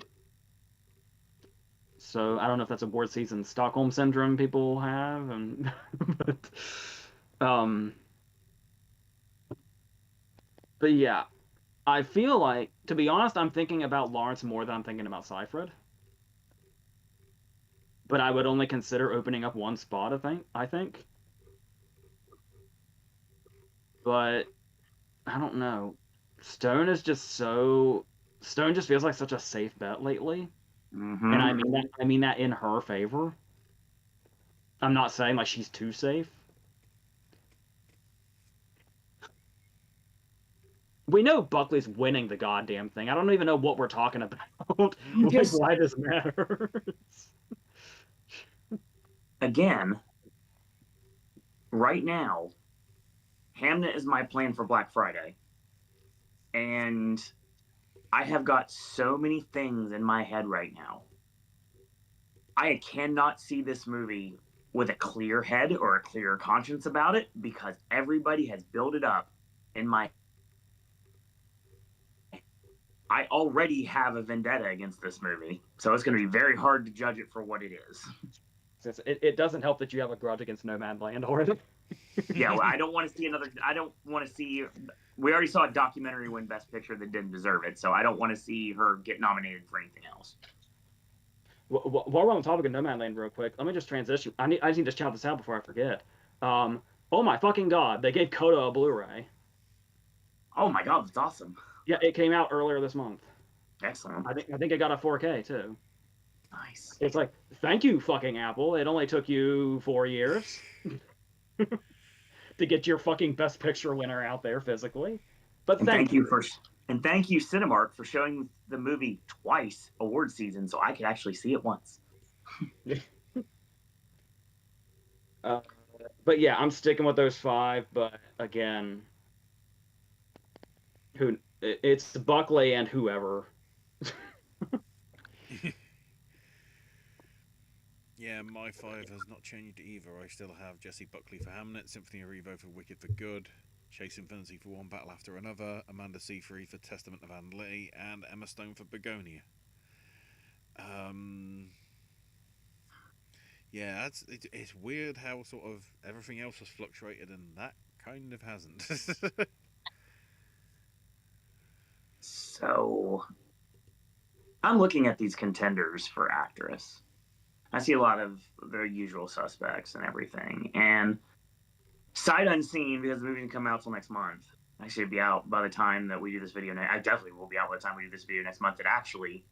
S2: So I don't know if that's award season Stockholm syndrome people have, and um, but yeah, I feel like, to be honest, I'm thinking about Lawrence more than I'm thinking about Seyfried. But I would only consider opening up one spot. I think, but I don't know. Stone is just so. Stone just feels like such a safe bet lately, and
S3: Hmm.
S2: I mean that in her favor. I'm not saying like she's too safe. We know Buckley's winning the goddamn thing. I don't even know what we're talking about. Like,
S3: Just
S2: why this matters.
S3: again, right now, Hamnet is my plan for Black Friday, and I have got so many things in my head right now. I cannot see this movie with a clear head or a clear conscience about it because everybody has built it up in my. I already have a vendetta against this movie, so it's going to be very hard to judge it for what it is.
S2: It doesn't help that you have a grudge against Nomadland already.
S3: Yeah, well, I don't want to see another. I don't want to see. We already saw a documentary win Best Picture that didn't deserve it, so I don't want to see her get nominated for anything else.
S2: While we're on the topic of Nomadland, real quick, let me just transition. I just need to shout this out before I forget. Oh my fucking god, they gave Coda a Blu-ray.
S3: Oh my god, that's awesome!
S2: Yeah, it came out earlier this month.
S3: Excellent,
S2: I think it got a 4K too.
S3: nice.
S2: It's like, thank you, fucking Apple. It only took you 4 years to get your fucking Best Picture winner out there physically. But
S3: And
S2: thank you.
S3: thank you Cinemark for showing the movie twice award season, so I could actually see it once.
S2: Uh, but yeah, I'm sticking with those five. But again, it's Buckley and whoever.
S1: Yeah, my five has not changed either. I still have Jesse Buckley for Hamnet, Symphony of Revo for Wicked for Good, Chase Infinity for One Battle After Another, Amanda Seyfried for Testament of Anne Lee, and Emma Stone for Begonia. Um, yeah, it's weird how sort of everything else has fluctuated and that kind of hasn't.
S3: So I'm looking at these contenders for actress. I see a lot of the usual suspects and everything, and sight unseen because the movie didn't come out till next month. I should be out by the time that we do this video. I definitely will be out by the time we do this video next month. It actually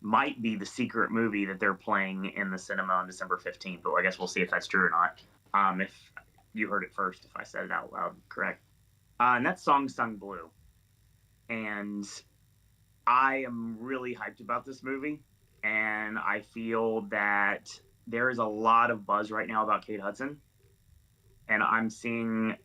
S3: might be the secret movie that they're playing in the cinema on December 15th, but I guess we'll see if that's true or not. If you heard it first, if I said it out loud, correct. And that's Song Sung Blue. And I am really hyped about this movie. And I feel that there is a lot of buzz right now about Kate Hudson. And I'm seeing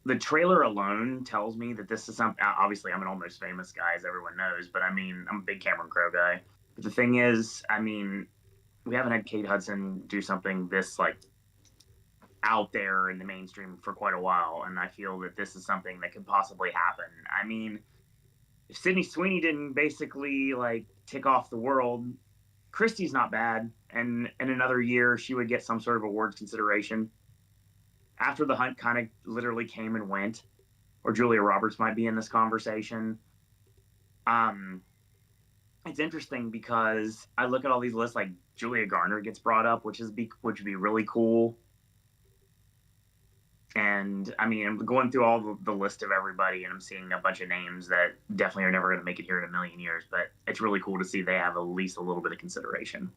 S3: the trailer alone tells me that this is something. Obviously, I'm an Almost Famous guy, as everyone knows, but I mean, I'm a big Cameron Crowe guy. But the thing is, I mean, we haven't had Kate Hudson do something this like out there in the mainstream for quite a while, and I feel that this is something that could possibly happen. I mean, if Sydney Sweeney didn't basically like tick off the world, Christie's not bad, and in another year she would get some sort of awards consideration. After the Hunt kind of literally came and went, or Julia Roberts might be in this conversation. Um, it's interesting because I look at all these lists, like Julia Garner gets brought up, which would be really cool. And I mean, I'm going through all the list of everybody, and I'm seeing a bunch of names that definitely are never going to make it here in a million years. But it's really cool to see they have at least a little bit of consideration.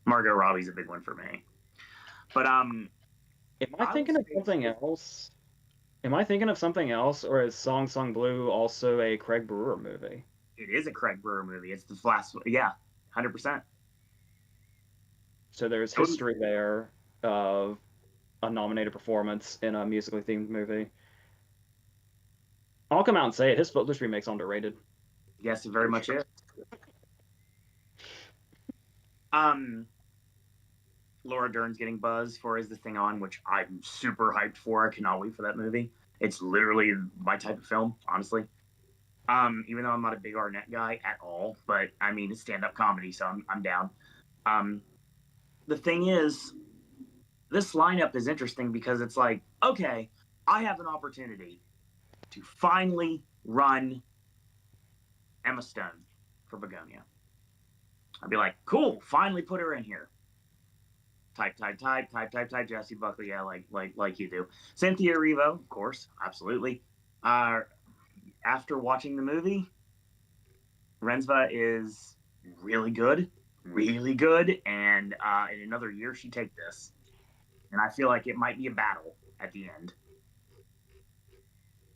S3: Margot Robbie's a big one for me. But
S2: Am I
S3: I would
S2: thinking of
S3: say
S2: something else? Am I thinking of something else, or is Song Sung Blue also a Craig Brewer movie?
S3: it is a Craig Brewer movie. It's the last, yeah, 100%.
S2: So there's history there of a nominated performance in a musically themed movie. I'll come out and say it. His Footloose remake's underrated.
S3: Yes, it very much is. Laura Dern's getting buzz for Is This Thing On, which I'm super hyped for. I cannot wait for that movie. It's literally my type of film, honestly. Even though I'm not a big Arnett guy at all, but I mean it's stand-up comedy, so I'm down. The thing is, this lineup is interesting because it's like, okay, I have an opportunity to finally run Emma Stone for Begonia. I'd be like, cool, finally put her in here. Type, Jessie Buckley, yeah, like you do. Cynthia Erivo, of course, absolutely. After watching the movie, Rensva is really good, and in another year she'd take this. And I feel like it might be a battle at the end.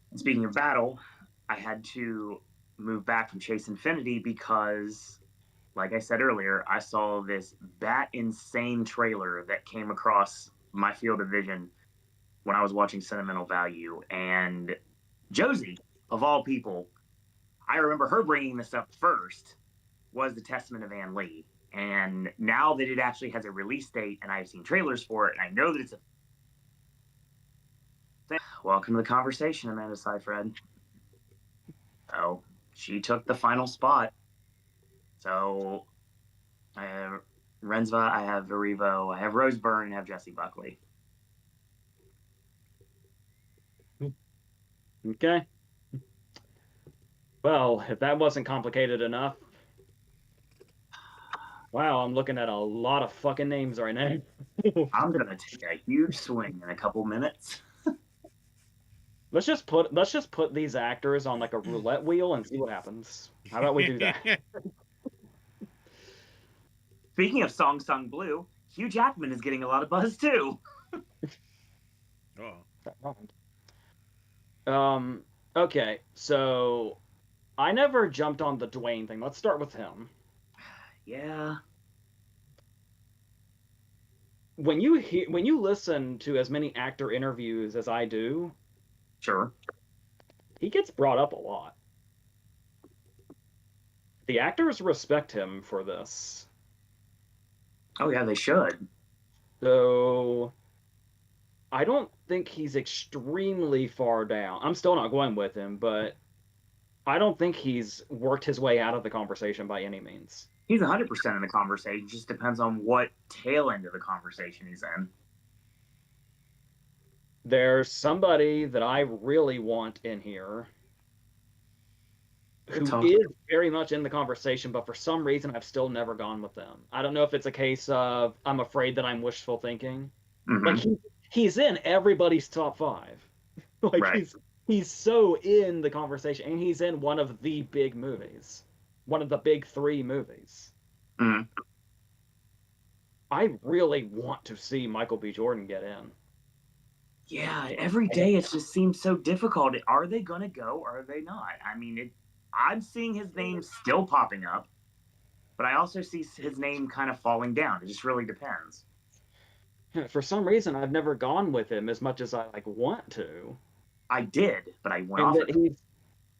S3: And speaking of battle, I had to move back from Chase Infinity because, like I said earlier, I saw this bat insane trailer that came across my field of vision when I was watching Sentimental Value. And Josie, of all people, I remember her bringing this up first, was The Testament of Ann Lee. And now that it actually has a release date and I've seen trailers for it, and I know that it's a thing. Welcome to the conversation, Amanda Seyfried. Oh, she took the final spot. So I have Rensva, I have Erivo, I have Rose Byrne, and I have Jessie Buckley.
S2: Okay. Well, if that wasn't complicated enough, wow, I'm looking at a lot of fucking names right now.
S3: I'm gonna take a huge swing in a couple minutes.
S2: Let's just put these actors on like a roulette wheel and see what happens. How about we do that?
S3: Speaking of Song Sung Blue, Hugh Jackman is getting a lot of buzz too.
S2: Okay, so I never jumped on the Dwayne thing. Let's start with him.
S3: Yeah.
S2: When you listen to as many actor interviews as I do,
S3: Sure.
S2: he gets brought up a lot. The actors respect him for this.
S3: Oh yeah, they should.
S2: So I don't think he's extremely far down. I'm still not going with him, but I don't think he's worked his way out of the conversation by any means.
S3: He's 100% in the conversation. It just depends on what tail end of the conversation he's in.
S2: There's somebody that I really want in here who is very much in the conversation, but for some reason I've still never gone with them. I don't know if it's a case of I'm afraid that I'm wishful thinking.
S3: Mm-hmm.
S2: Like he's in everybody's top 5. Like
S3: right.
S2: he's so in the conversation, and he's in one of the big movies, one of the big 3 movies.
S3: Mm-hmm.
S2: I really want to see Michael B. Jordan get in.
S3: Yeah, every day it just seems so difficult. Are they going to go or are they not? I mean, I'm seeing his name still popping up, but I also see his name kind of falling down. It just really depends.
S2: For some reason, I've never gone with him as much as I want to.
S3: I did, but I went off.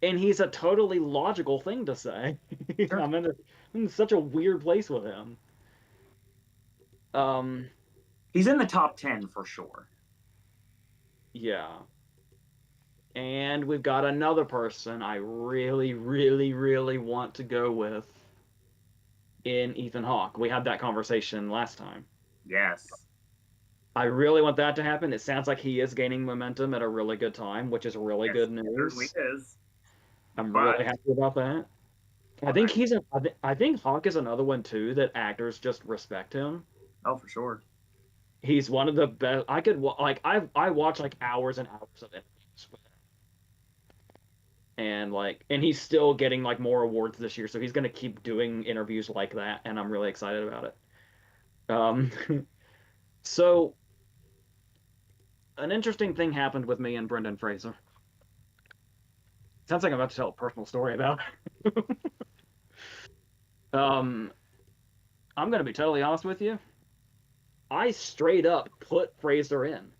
S2: And he's a totally logical thing to say. Sure. I'm in such a weird place with him.
S3: He's in the top 10 for sure.
S2: Yeah. And we've got another person I really, really, really want to go with in Ethan Hawke. We had that conversation last time.
S3: Yes.
S2: I really want that to happen. It sounds like he is gaining momentum at a really good time, which is really good news.
S3: It certainly is.
S2: I'm really happy about that. I think Hawke is another one too that actors just respect him.
S3: Oh, for sure.
S2: He's one of the best. I watch like hours and hours of interviews with him, and he's still getting like more awards this year, so he's gonna keep doing interviews like that, and I'm really excited about it. So an interesting thing happened with me and Brendan Fraser. Sounds like I'm about to tell a personal story about it. I'm gonna be totally honest with you. I straight up put Fraser in.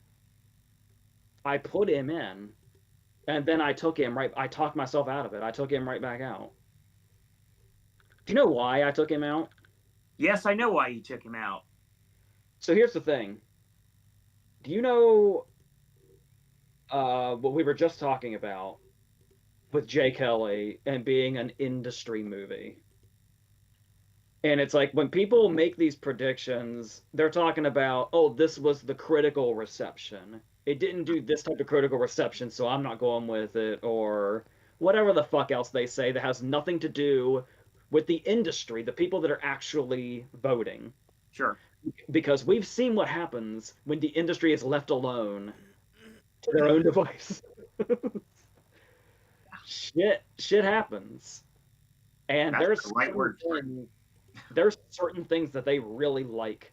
S2: I put him in And then I talked myself out of it. I took him right back out. Do you know why I took him out?
S3: Yes, I know why you took him out.
S2: So here's the thing. Do you know what we were just talking about with Jay Kelly and being an industry movie? And it's like when people make these predictions, they're talking about, oh, this was the critical reception. It didn't do this type of critical reception, so I'm not going with it, or whatever the fuck else they say that has nothing to do with the industry, the people that are actually voting.
S3: Sure.
S2: Because we've seen what happens when the industry is left alone to their own device. Shit happens. And
S3: That's the right word for it.
S2: there's certain things that they really like.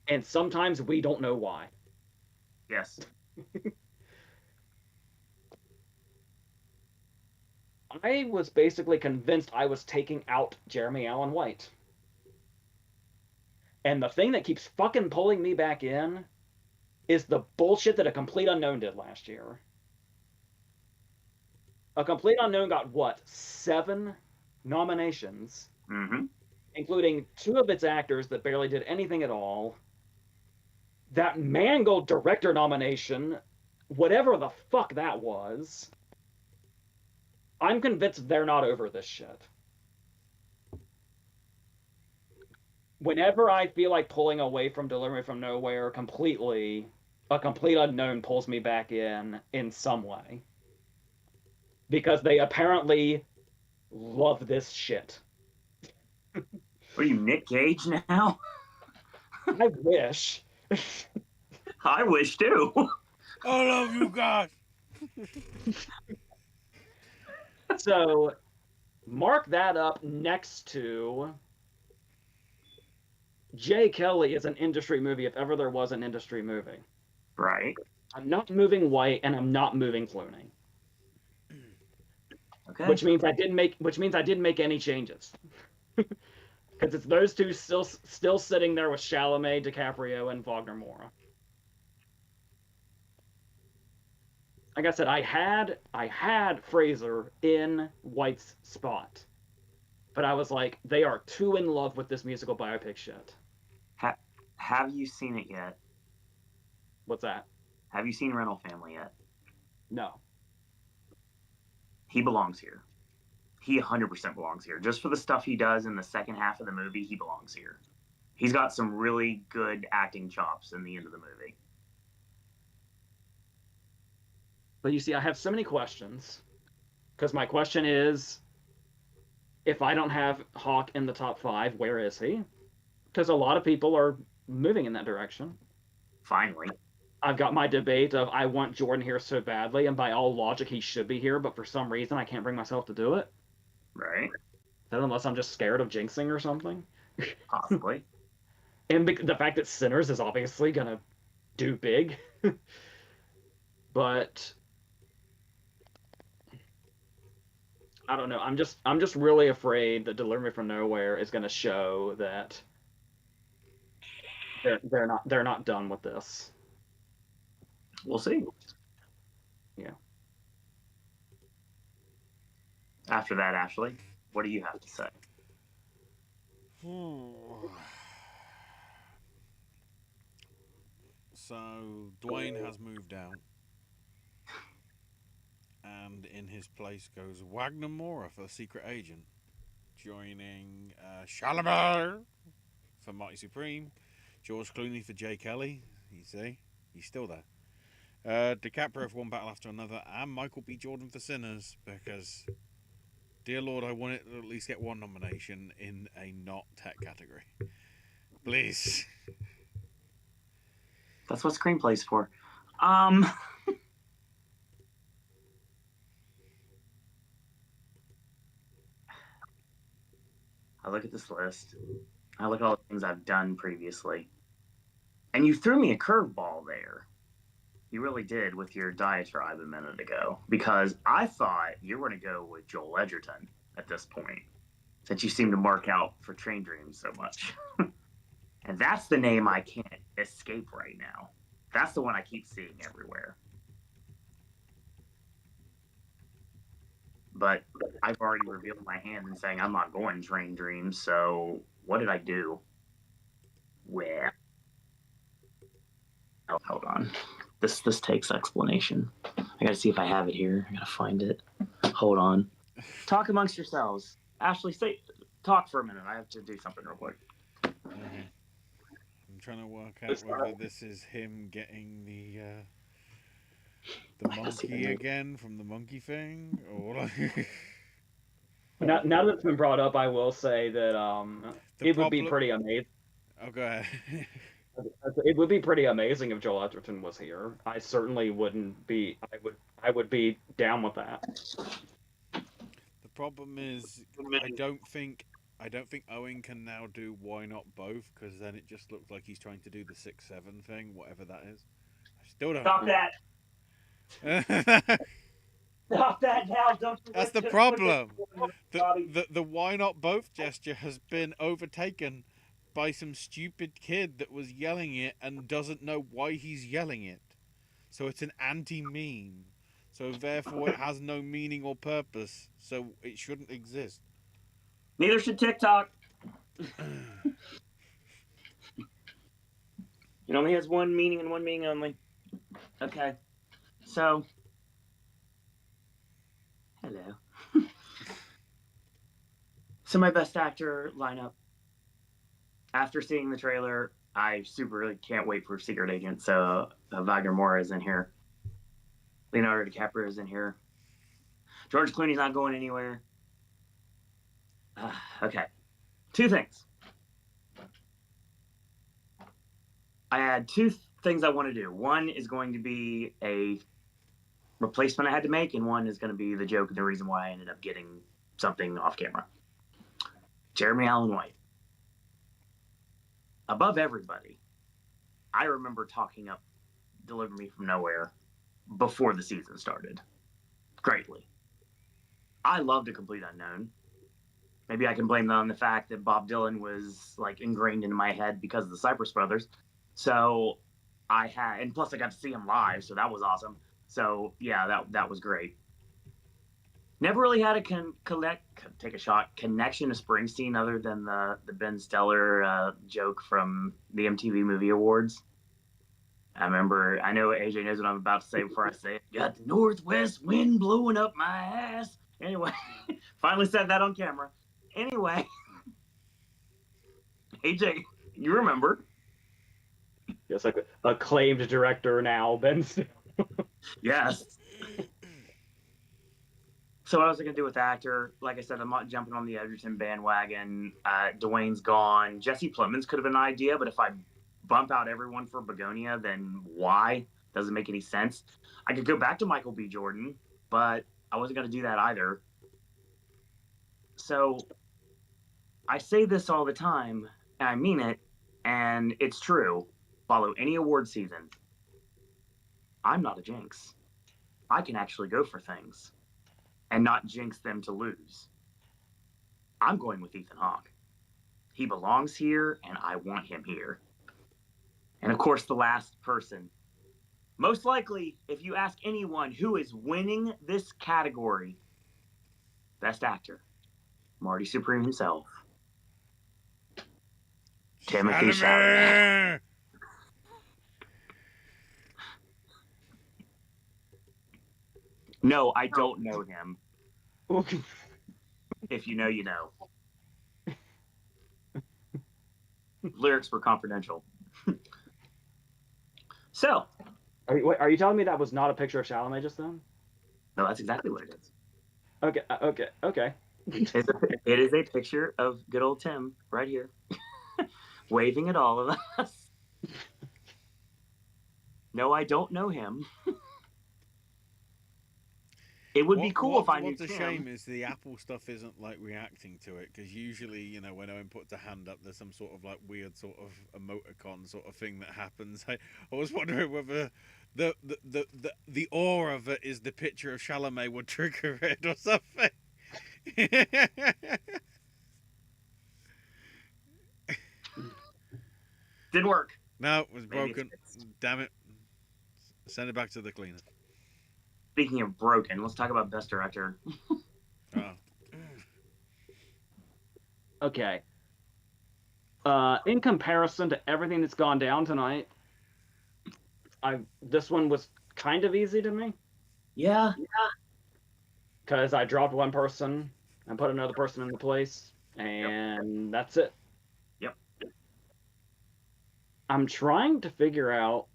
S2: And sometimes we don't know why.
S3: Yes.
S2: I was basically convinced I was taking out Jeremy Allen White. And the thing that keeps fucking pulling me back in is the bullshit that A Complete Unknown did last year. A Complete Unknown got what? 7 nominations,
S3: Mm-hmm.
S2: including 2 of its actors that barely did anything at all. That Mangold director nomination, whatever the fuck that was, I'm convinced they're not over this shit. Whenever I feel like pulling away from Delivery from Nowhere completely, A Complete Unknown pulls me back in some way. Because they apparently love this shit.
S3: Are you Nick Cage now?
S2: I wish.
S3: I wish too.
S1: I love you guys.
S2: So mark that up next to Jay Kelly is an industry movie if ever there was an industry movie.
S3: Right.
S2: I'm not moving White and I'm not moving Clooney.
S3: Okay.
S2: Which means I didn't make any changes. Because it's those two still sitting there with Chalamet, DiCaprio, and Wagner Moura. Like I said, I had Fraser in White's spot, but I was like, they are too in love with this musical biopic shit.
S3: Have you seen it yet?
S2: What's that?
S3: Have you seen Rental Family yet?
S2: No.
S3: He belongs here. He 100% belongs here. Just for the stuff he does in the second half of the movie, he belongs here. He's got some really good acting chops in the end of the movie.
S2: But you see, I have so many questions. Because my question is, if I don't have Hawk in the top 5, where is he? Because a lot of people are moving in that direction.
S3: Finally.
S2: I've got my debate of I want Jordan here so badly, and by all logic, he should be here, but for some reason, I can't bring myself to do it.
S3: Right.
S2: Unless I'm just scared of jinxing or something.
S3: Possibly.
S2: And the fact that Sinners is obviously going to do big. But I don't know. I'm just really afraid that Deliver Me from Nowhere is going to show that they're not done with this.
S3: We'll see.
S2: Yeah.
S3: After that, Ashley, what do you have to say?
S1: So Dwayne has moved out, and in his place goes Wagner Moura for the Secret Agent, joining Chalamet for Mighty Supreme, George Clooney for Jay Kelly. You see, he's still there. DiCaprio for One Battle After Another, and Michael B. Jordan for Sinners, because, dear Lord, I want it to at least get one nomination in a not tech category. Please.
S3: That's what screenplay's for. I look at this list. I look at all the things I've done previously. And you threw me a curveball there. You really did with your diatribe a minute ago. Because I thought you were going to go with Joel Edgerton at this point. Since you seem to mark out for Train Dreams so much. And that's the name I can't escape right now. That's the one I keep seeing everywhere. but I've already revealed my hand in saying I'm not going Train Dreams. So what did I do? Well, hold on. This takes explanation. I gotta see if I have it here. I gotta find it. Hold on. Talk amongst yourselves. Ashley, talk for a minute. I have to do something real quick.
S1: Okay. I'm trying to work out whether this is him getting the monkey again from the monkey thing, or like.
S2: Now that it's been brought up, I will say that it would be pretty amazing.
S1: Oh, go ahead.
S2: It would be pretty amazing if Joel Edgerton was here. I certainly wouldn't be. I would be down with that.
S1: The problem is, I don't think Owen can now do Why Not Both, because then it just looks like he's trying to do the 6-7 thing, whatever that is. I still don't.
S3: Stop that! Stop that now! Don't.
S1: That's the problem. The Why Not Both gesture has been overtaken by some stupid kid that was yelling it and doesn't know why he's yelling it. So it's an anti-meme. So therefore it has no meaning or purpose. So it shouldn't exist.
S3: Neither should TikTok. It only has one meaning and one meaning only. Okay. So. Hello. So my best actor lineup. After seeing the trailer, I super really can't wait for Secret Agent. So Wagner Moura is in here. Leonardo DiCaprio is in here. George Clooney's not going anywhere. Okay. Two things. I had two things I want to do. One is going to be a replacement I had to make, and one is going to be the joke and the reason why I ended up getting something off camera. Jeremy Allen White. Above everybody, I remember talking up Deliver Me From Nowhere before the season started. Greatly. I loved A Complete Unknown. Maybe I can blame that on the fact that Bob Dylan was like ingrained into my head because of the Cypress Brothers. So I had, and plus I got to see him live, so that was awesome. So yeah, that was great. Never really had a connection to Springsteen other than the Ben Stiller joke from the MTV Movie Awards. I know AJ knows what I'm about to say before I say it. Got the northwest wind blowing up my ass. Anyway, finally said that on camera. Anyway, AJ, you remember?
S2: Yes, like acclaimed director now, Ben Stiller.
S3: Yes. So what was I going to do with actor? Like I said, I'm not jumping on the Edgerton bandwagon. Dwayne's gone. Jesse Plemons could have been an idea, but if I bump out everyone for Begonia, then why? Doesn't make any sense. I could go back to Michael B. Jordan, but I wasn't going to do that either. So I say this all the time, and I mean it, and it's true. Follow any award season. I'm not a jinx. I can actually go for things and not jinx them to lose. I'm going with Ethan Hawke. He belongs here, and I want him here. And of course, the last person. Most likely, if you ask anyone who is winning this category, Best Actor, Marty Supreme himself, Timothy Chalamet. No, I don't know him. If you know, you know. Lyrics were confidential. So.
S2: Are you telling me that was not a picture of Chalamet just then?
S3: No, that's exactly what it is.
S2: Okay.
S3: It is a picture of good old Tim right here, waving at all of us. No, I don't know him. It would be cool if I knew Tim.
S1: What's a shame is the Apple stuff isn't like reacting to it, because usually, when Owen puts a hand up, there's some sort of like weird sort of emoticon sort of thing that happens. I was wondering whether the aura of it is the picture of Chalamet would trigger it or something.
S3: Didn't work.
S1: No, it was broken. Damn it. Send it back to the cleaner.
S3: Speaking of broken, let's talk about Best Director.
S2: Okay. In comparison to everything that's gone down tonight, this one was kind of easy to me
S3: Yeah.
S2: because I dropped one person and put another person in the place, and that's it.
S3: Yep.
S2: I'm trying to figure out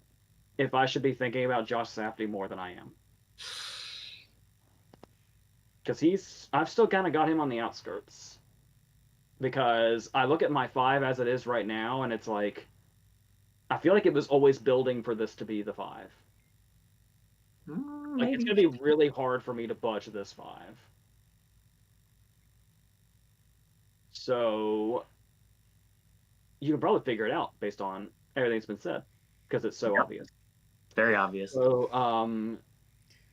S2: if I should be thinking about Josh Safdie more than I am. Because I've still kind of got him on the outskirts. Because I look at my 5 as it is right now, and it's like, I feel like it was always building for this to be the 5. Like, it's
S3: Maybe.
S2: going to be really hard for me to budge this 5. So, you can probably figure it out based on everything that's been said, because it's so obvious.
S3: Very obvious.
S2: So,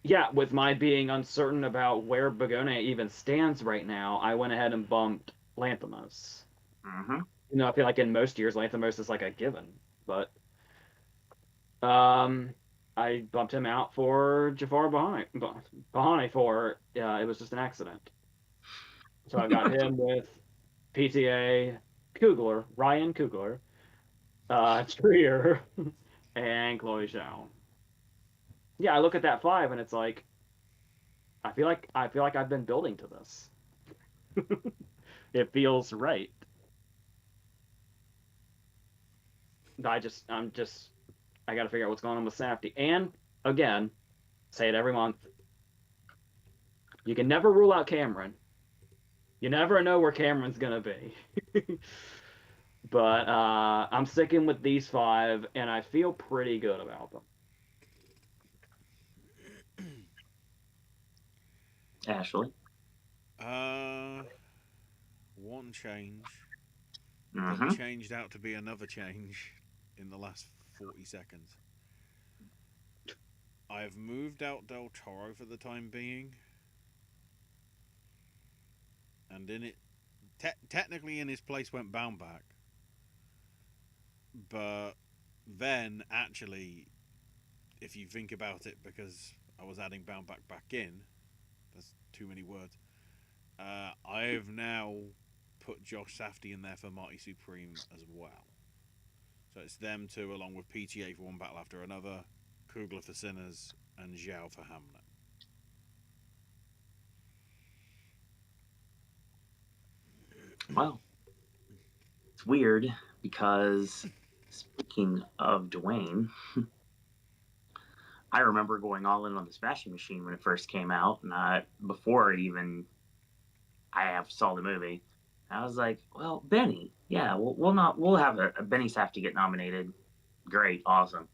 S2: yeah, with my being uncertain about where Begone even stands right now, I went ahead and bumped Lanthimos.
S3: Mm-hmm.
S2: You know, I feel like in most years, Lanthimos is like a given, but I bumped him out for Jafar Bahani for it was just an accident. So I've got him with PTA, Kugler, Ryan Kugler, Trier, and Chloe Zhao. Yeah, I look at that 5 and it's like I feel like I've been building to this. It feels right. I got to figure out what's going on with Safdie. And again, say it every month. You can never rule out Cameron. You never know where Cameron's gonna be. But I'm sticking with these 5, and I feel pretty good about them.
S3: Ashley.
S1: One change,
S3: Mm-hmm.
S1: that changed out to be another change in the last 40 seconds. I've moved out Del Toro for the time being, and in it, technically in his place went Boundback, but then actually, if you think about it, because I was adding Boundback back in, that's too many words. I've now put Josh Safdie in there for Marty Supreme as well. So it's them two, along with PTA for One Battle After Another, Kugler for Sinners, and Zhao for Hamlet.
S3: Well, it's weird because speaking of Dwayne, I remember going all in on the Smashing Machine when it first came out, and before even I saw the movie, I was like, well, Benny, yeah, we'll have a Benny Safdie get nominated. Great, awesome.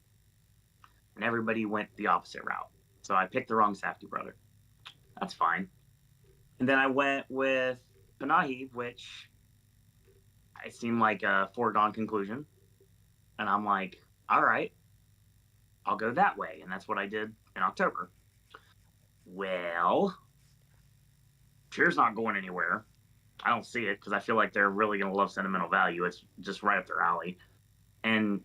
S3: And everybody went the opposite route. So I picked the wrong Safdie brother. That's fine. And then I went with Panahi, which it seemed like a foregone conclusion. And I'm like, all right, I'll go that way. And that's what I did in October. Well, Cheer's not going anywhere. I don't see it because I feel like they're really going to love Sentimental Value. It's just right up their alley. And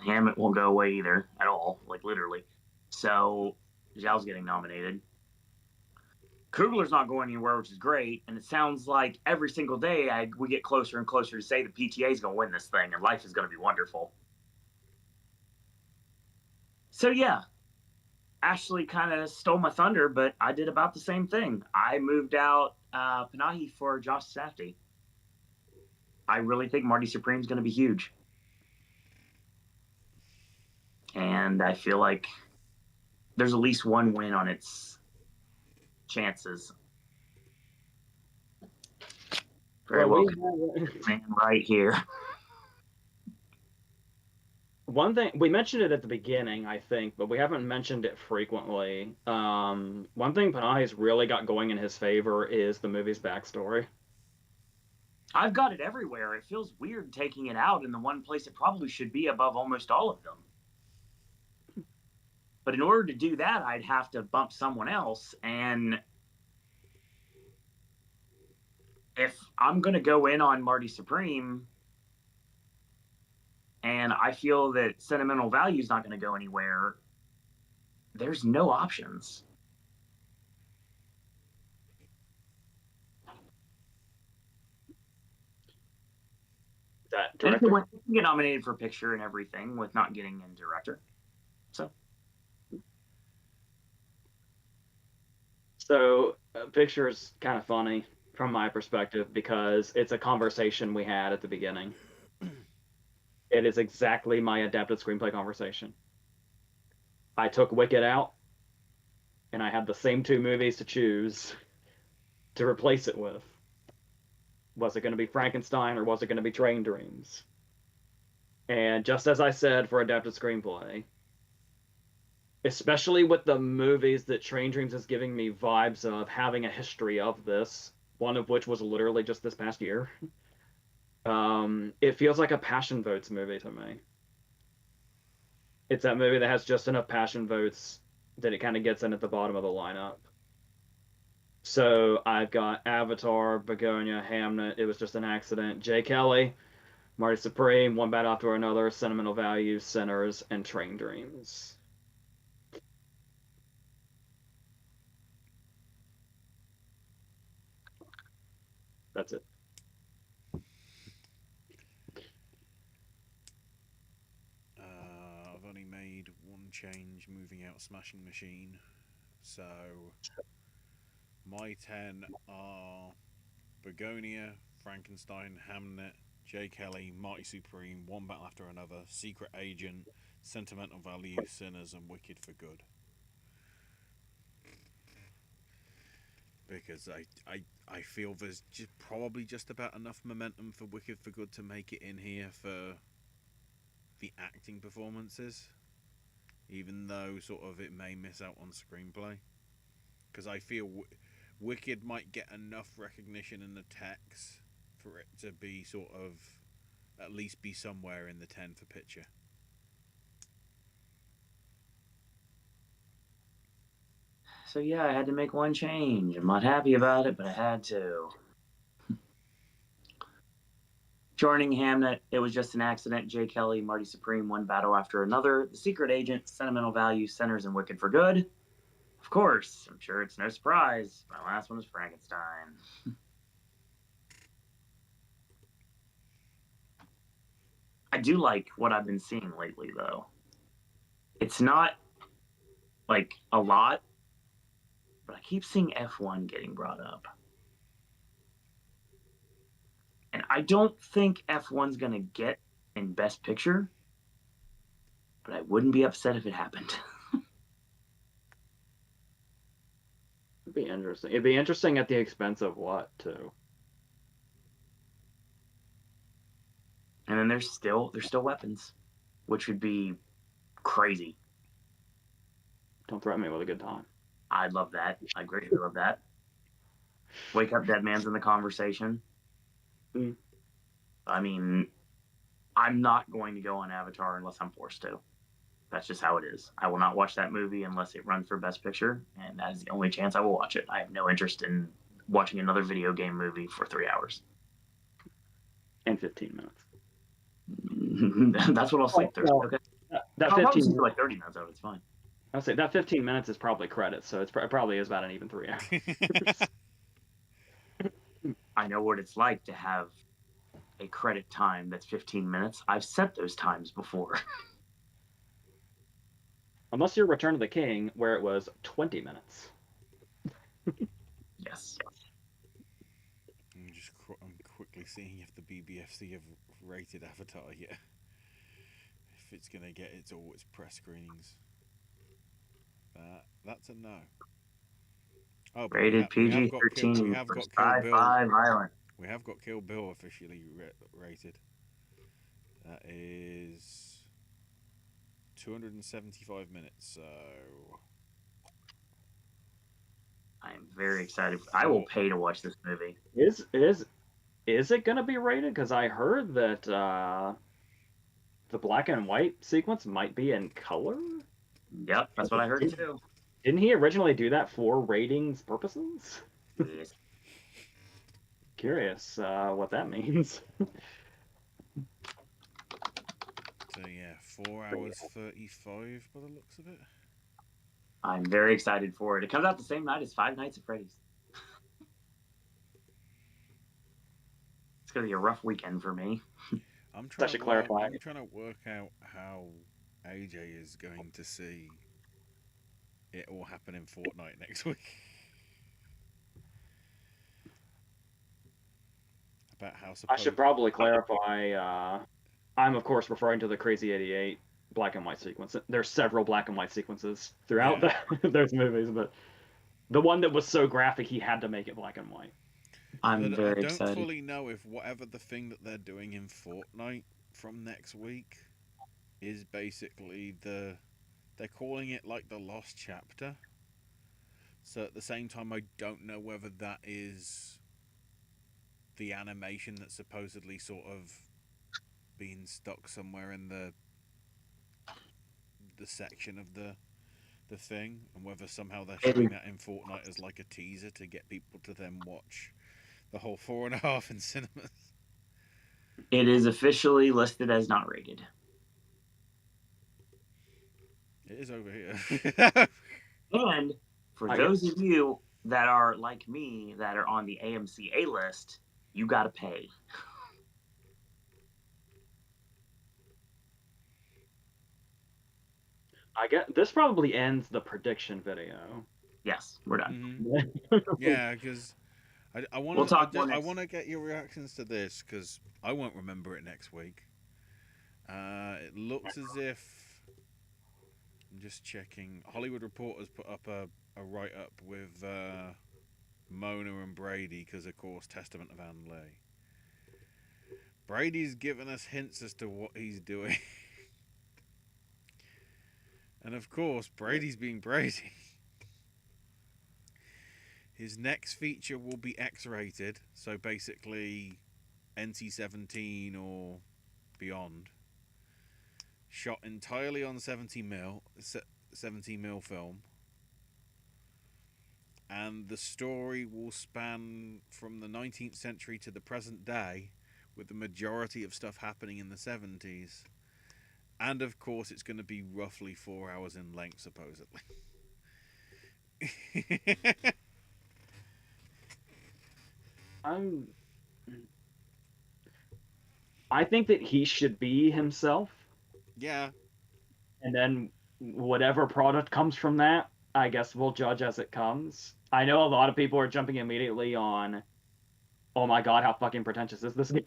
S3: Hammett won't go away either at all, like literally. So Zhao's getting nominated. Kugler's not going anywhere, which is great. And it sounds like every single day we get closer and closer to say the PTA is going to win this thing and life is going to be wonderful. So, yeah, Ashley kind of stole my thunder, but I did about the same thing. I moved out Panahi for Josh Safdie. I really think Marty Supreme's going to be huge. And I feel like there's at least one win on its chances. Very well, right here.
S2: One thing we mentioned it at the beginning, I think, but we haven't mentioned it frequently. One thing Panahi's really got going in his favor is the movie's backstory.
S3: I've got it everywhere. It feels weird taking it out in the one place it probably should be above almost all of them. But in order to do that, I'd have to bump someone else. And if I'm going to go in on Marty Supreme, and I feel that Sentimental Value is not going to go anywhere, there's no options.
S2: that
S3: And
S2: director.
S3: it can get nominated for picture and everything with not getting in director.
S2: So, picture is kind of funny from my perspective because it's a conversation we had at the beginning. It is exactly my adapted screenplay conversation. I took Wicked out, and I had the same two movies to choose to replace it with. Was it going to be Frankenstein or was it going to be Train Dreams? And just as I said for adapted screenplay, especially with the movies that Train Dreams is giving me vibes of having a history of this, one of which was literally just this past year. It feels like a passion votes movie to me. It's that movie that has just enough passion votes that it kind of gets in at the bottom of the lineup. So I've got Avatar, Begonia, Hamnet, It Was Just an Accident, Jay Kelly, Marty Supreme, One Bad After Another, Sentimental Values, Sinners, and Train Dreams. That's it.
S1: I've only made one change, moving out Smashing Machine. So my 10 are Begonia, Frankenstein, Hamnet, Jay Kelly, Marty Supreme, One Battle After Another, Secret Agent, Sentimental Value, Sinners, and Wicked for Good. Because I feel there's probably just about enough momentum for Wicked for Good to make it in here for the acting performances, even though sort of it may miss out on screenplay. Because I feel Wicked might get enough recognition in the text for it to be sort of at least be somewhere in the 10 for picture.
S3: So yeah, I had to make one change. I'm not happy about it, but I had to. Joining Hamnet, It Was Just an Accident, Jay Kelly, Marty Supreme, One Battle After Another, The Secret Agent, Sentimental Value, Sinners, and Wicked for Good. Of course, I'm sure it's no surprise. My last one was Frankenstein. I do like what I've been seeing lately, though. It's not like a lot, but I keep seeing F1 getting brought up. And I don't think F1's going to get in Best Picture, but I wouldn't be upset if it happened.
S2: It'd be interesting. It'd be interesting at the expense of what, too?
S3: And then there's still weapons, which would be crazy.
S2: Don't threaten me with a good time.
S3: I'd love that. I greatly love that. Wake Up Dead Man's in the conversation.
S2: Mm.
S3: I mean, I'm not going to go on Avatar unless I'm forced to. That's just how it is. I will not watch that movie unless it runs for Best Picture, and that is the only chance I will watch it. I have no interest in watching another video game movie for 3 hours.
S2: And 15 minutes.
S3: That's what I'll sleep through. Okay.
S2: That
S3: I'll
S2: 15
S3: probably sleep
S2: minutes,
S3: like 30 minutes of it. It's fine.
S2: I'll say that 15 minutes is probably credits, so it probably is about an even 3 hours.
S3: I know what it's like to have a credit time that's 15 minutes. I've set those times before.
S2: Unless you're Return of the King, where it was 20 minutes.
S3: Yes.
S1: I'm quickly seeing if the BBFC have rated Avatar yet. If it's going to get all its press screenings. That's a no. Oh, but
S3: Rated PG-13
S1: we have
S3: for
S1: got Kill Bill.
S3: Violent.
S1: We have got Kill Bill officially rated. That is 275 minutes. So
S3: I'm very excited. I will pay to watch this movie.
S2: Is it gonna be rated? Because I heard that the black and white sequence might be in color.
S3: Yep, that's what I heard too.
S2: Didn't he originally do that for ratings purposes?
S3: Yes.
S2: Curious what that means.
S1: So yeah, 4 hours 35 by the looks of it.
S3: I'm very excited for it. It comes out the same night as Five Nights at Freddy's. It's gonna be a rough weekend for me.
S1: I'm
S2: That
S1: trying
S2: should
S1: to work.
S2: clarify.
S1: I'm trying to work out how AJ is going to see it all happen in Fortnite next week. About how
S2: I should
S1: supposed.
S2: probably clarify. I'm of course referring to the Crazy 88 black and white sequence. There's several black and white sequences throughout
S1: Yeah.
S2: those movies, but the one that was so graphic he had to make it black and white.
S3: I'm
S1: But I
S3: very
S1: don't
S3: excited.
S1: fully know if whatever the thing that they're doing in Fortnite from next week is basically they're calling it like the Lost Chapter. So at the same time, I don't know whether that is the animation that's supposedly sort of being stuck somewhere in the section of the thing, and whether somehow they're showing that in Fortnite as like a teaser to get people to then watch the whole 4.5 in cinemas.
S3: It is officially listed as not rated.
S1: It is over here.
S3: And for
S2: I
S3: those of you that are like me that are on the AMC A list, you got to pay.
S2: get this probably ends the prediction video.
S3: Yes, we're done.
S1: Yeah, because I
S3: We'll
S1: want
S3: talk more
S1: I
S3: next.
S1: want to get your reactions to this because I won't remember it next week. It looks as if I'm just checking. Hollywood Reporter's put up a write up with Mona and Brady because, of course, Testament of Anne Lee. Brady's given us hints as to what he's doing. And of course, Brady's being Brady. His next feature will be X-rated, so basically NC-17 or beyond. Shot entirely on 70mm film. And the story will span from the 19th century to the present day, with the majority of stuff happening in the 70s. And of course, it's going to be roughly 4 hours in length, supposedly.
S2: I'm. I think that he should be himself,
S1: Yeah.
S2: and then whatever product comes from that, I guess we'll judge as it comes. I know a lot of people are jumping immediately on, oh my god, how fucking pretentious is this game?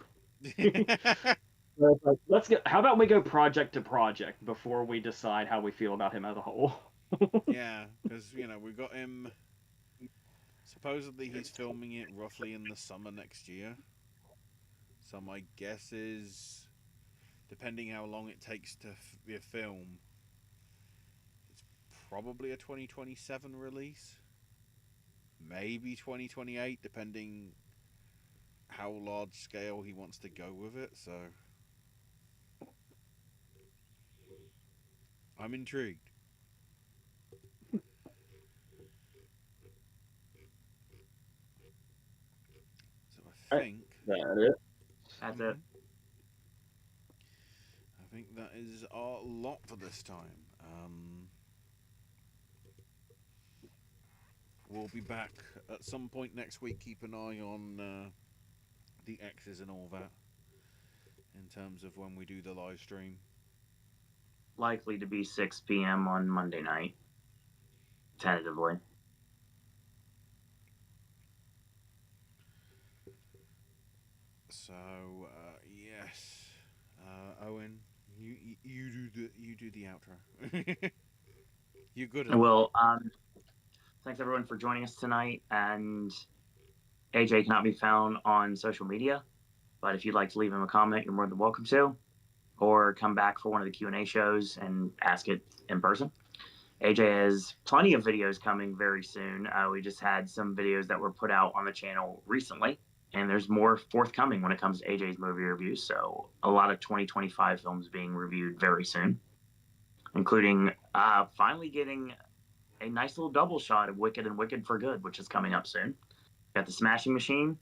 S2: Like, let's get. How about we go project to project before we decide how we feel about him as a whole?
S1: Yeah, because, we got him. Supposedly, he's filming it roughly in the summer next year. So, my guess is, depending how long it takes to be a film, it's probably a 2027 release. Maybe 2028, depending how large scale he wants to go with it. So, I'm intrigued. So, I
S2: Right.
S1: think.
S2: That
S3: That's it.
S1: I think that is our lot for this time. We'll be back at some point next week. Keep an eye on the X's and all that in terms of when we do the live stream.
S3: Likely to be 6 p.m. on Monday night, tentatively.
S1: So yes, Owen, you do the outro. You're good at
S3: Well, thanks everyone for joining us tonight. And AJ cannot be found on social media, but if you'd like to leave him a comment, you're more than welcome to, or come back for one of the Q&A shows and ask it in person. AJ has plenty of videos coming very soon. We just had some videos that were put out on the channel recently, and there's more forthcoming when it comes to AJ's movie reviews. So a lot of 2025 films being reviewed very soon, including finally getting a nice little double shot of Wicked and Wicked for Good, which is coming up soon. Got the Smashing Machine,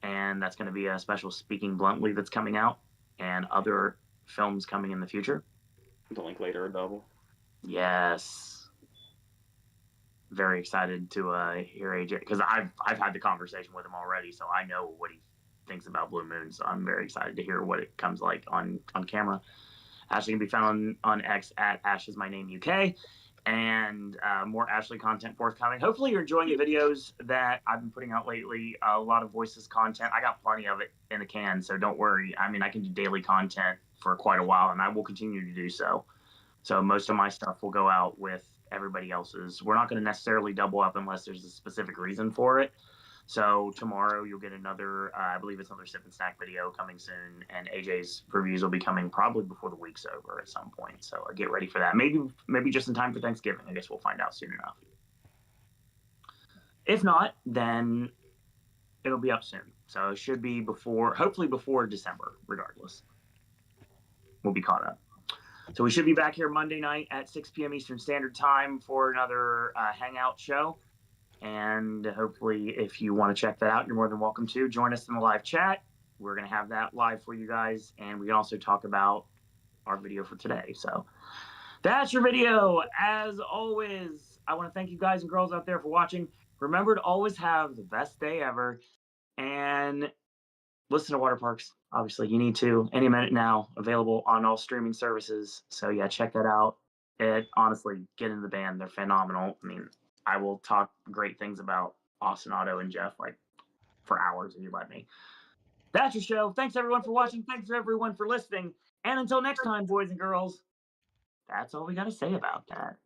S3: and that's going to be a special Speaking Bluntly that's coming out, and other films coming in the future.
S2: the link later or double.
S3: Yes, very excited to hear AJ, because I've had the conversation with him already, so I know what he thinks about Blue Moon. So I'm very excited to hear what it comes like on camera. Ashley can be found on X at Ash is my name UK, and more Ashley content forthcoming. Hopefully you're enjoying the videos that I've been putting out lately. A lot of voices content. I got plenty of it in the can, so don't worry. I mean, I can do daily content for quite a while, and I will continue to do so. So most of my stuff will go out with everybody else's. We're not going to necessarily double up unless there's a specific reason for it. So tomorrow you'll get another, I believe it's another Sip and Snack video coming soon, and AJ's reviews will be coming probably before the week's over at some point. So get ready for that. Maybe just in time for Thanksgiving. I guess we'll find out soon enough. If not, then it'll be up soon. So it should be hopefully before December, regardless. We'll be caught up. So we should be back here Monday night at 6 p.m. Eastern Standard Time for another Hangout show. And hopefully, if you want to check that out, you're more than welcome to. Join us in the live chat. We're going to have that live for you guys. And we can also talk about our video for today. So that's your video. As always, I want to thank you guys and girls out there for watching. Remember to always have the best day ever. And listen to Water Parks. Obviously, you need to. Any minute now, available on all streaming services. So yeah, check that out. Honestly, get in the band. They're phenomenal. I mean, I will talk great things about Austin, Otto, and Jeff for hours if you let me. That's your show. Thanks everyone for watching. Thanks everyone for listening. And until next time, boys and girls, that's all we got to say about that.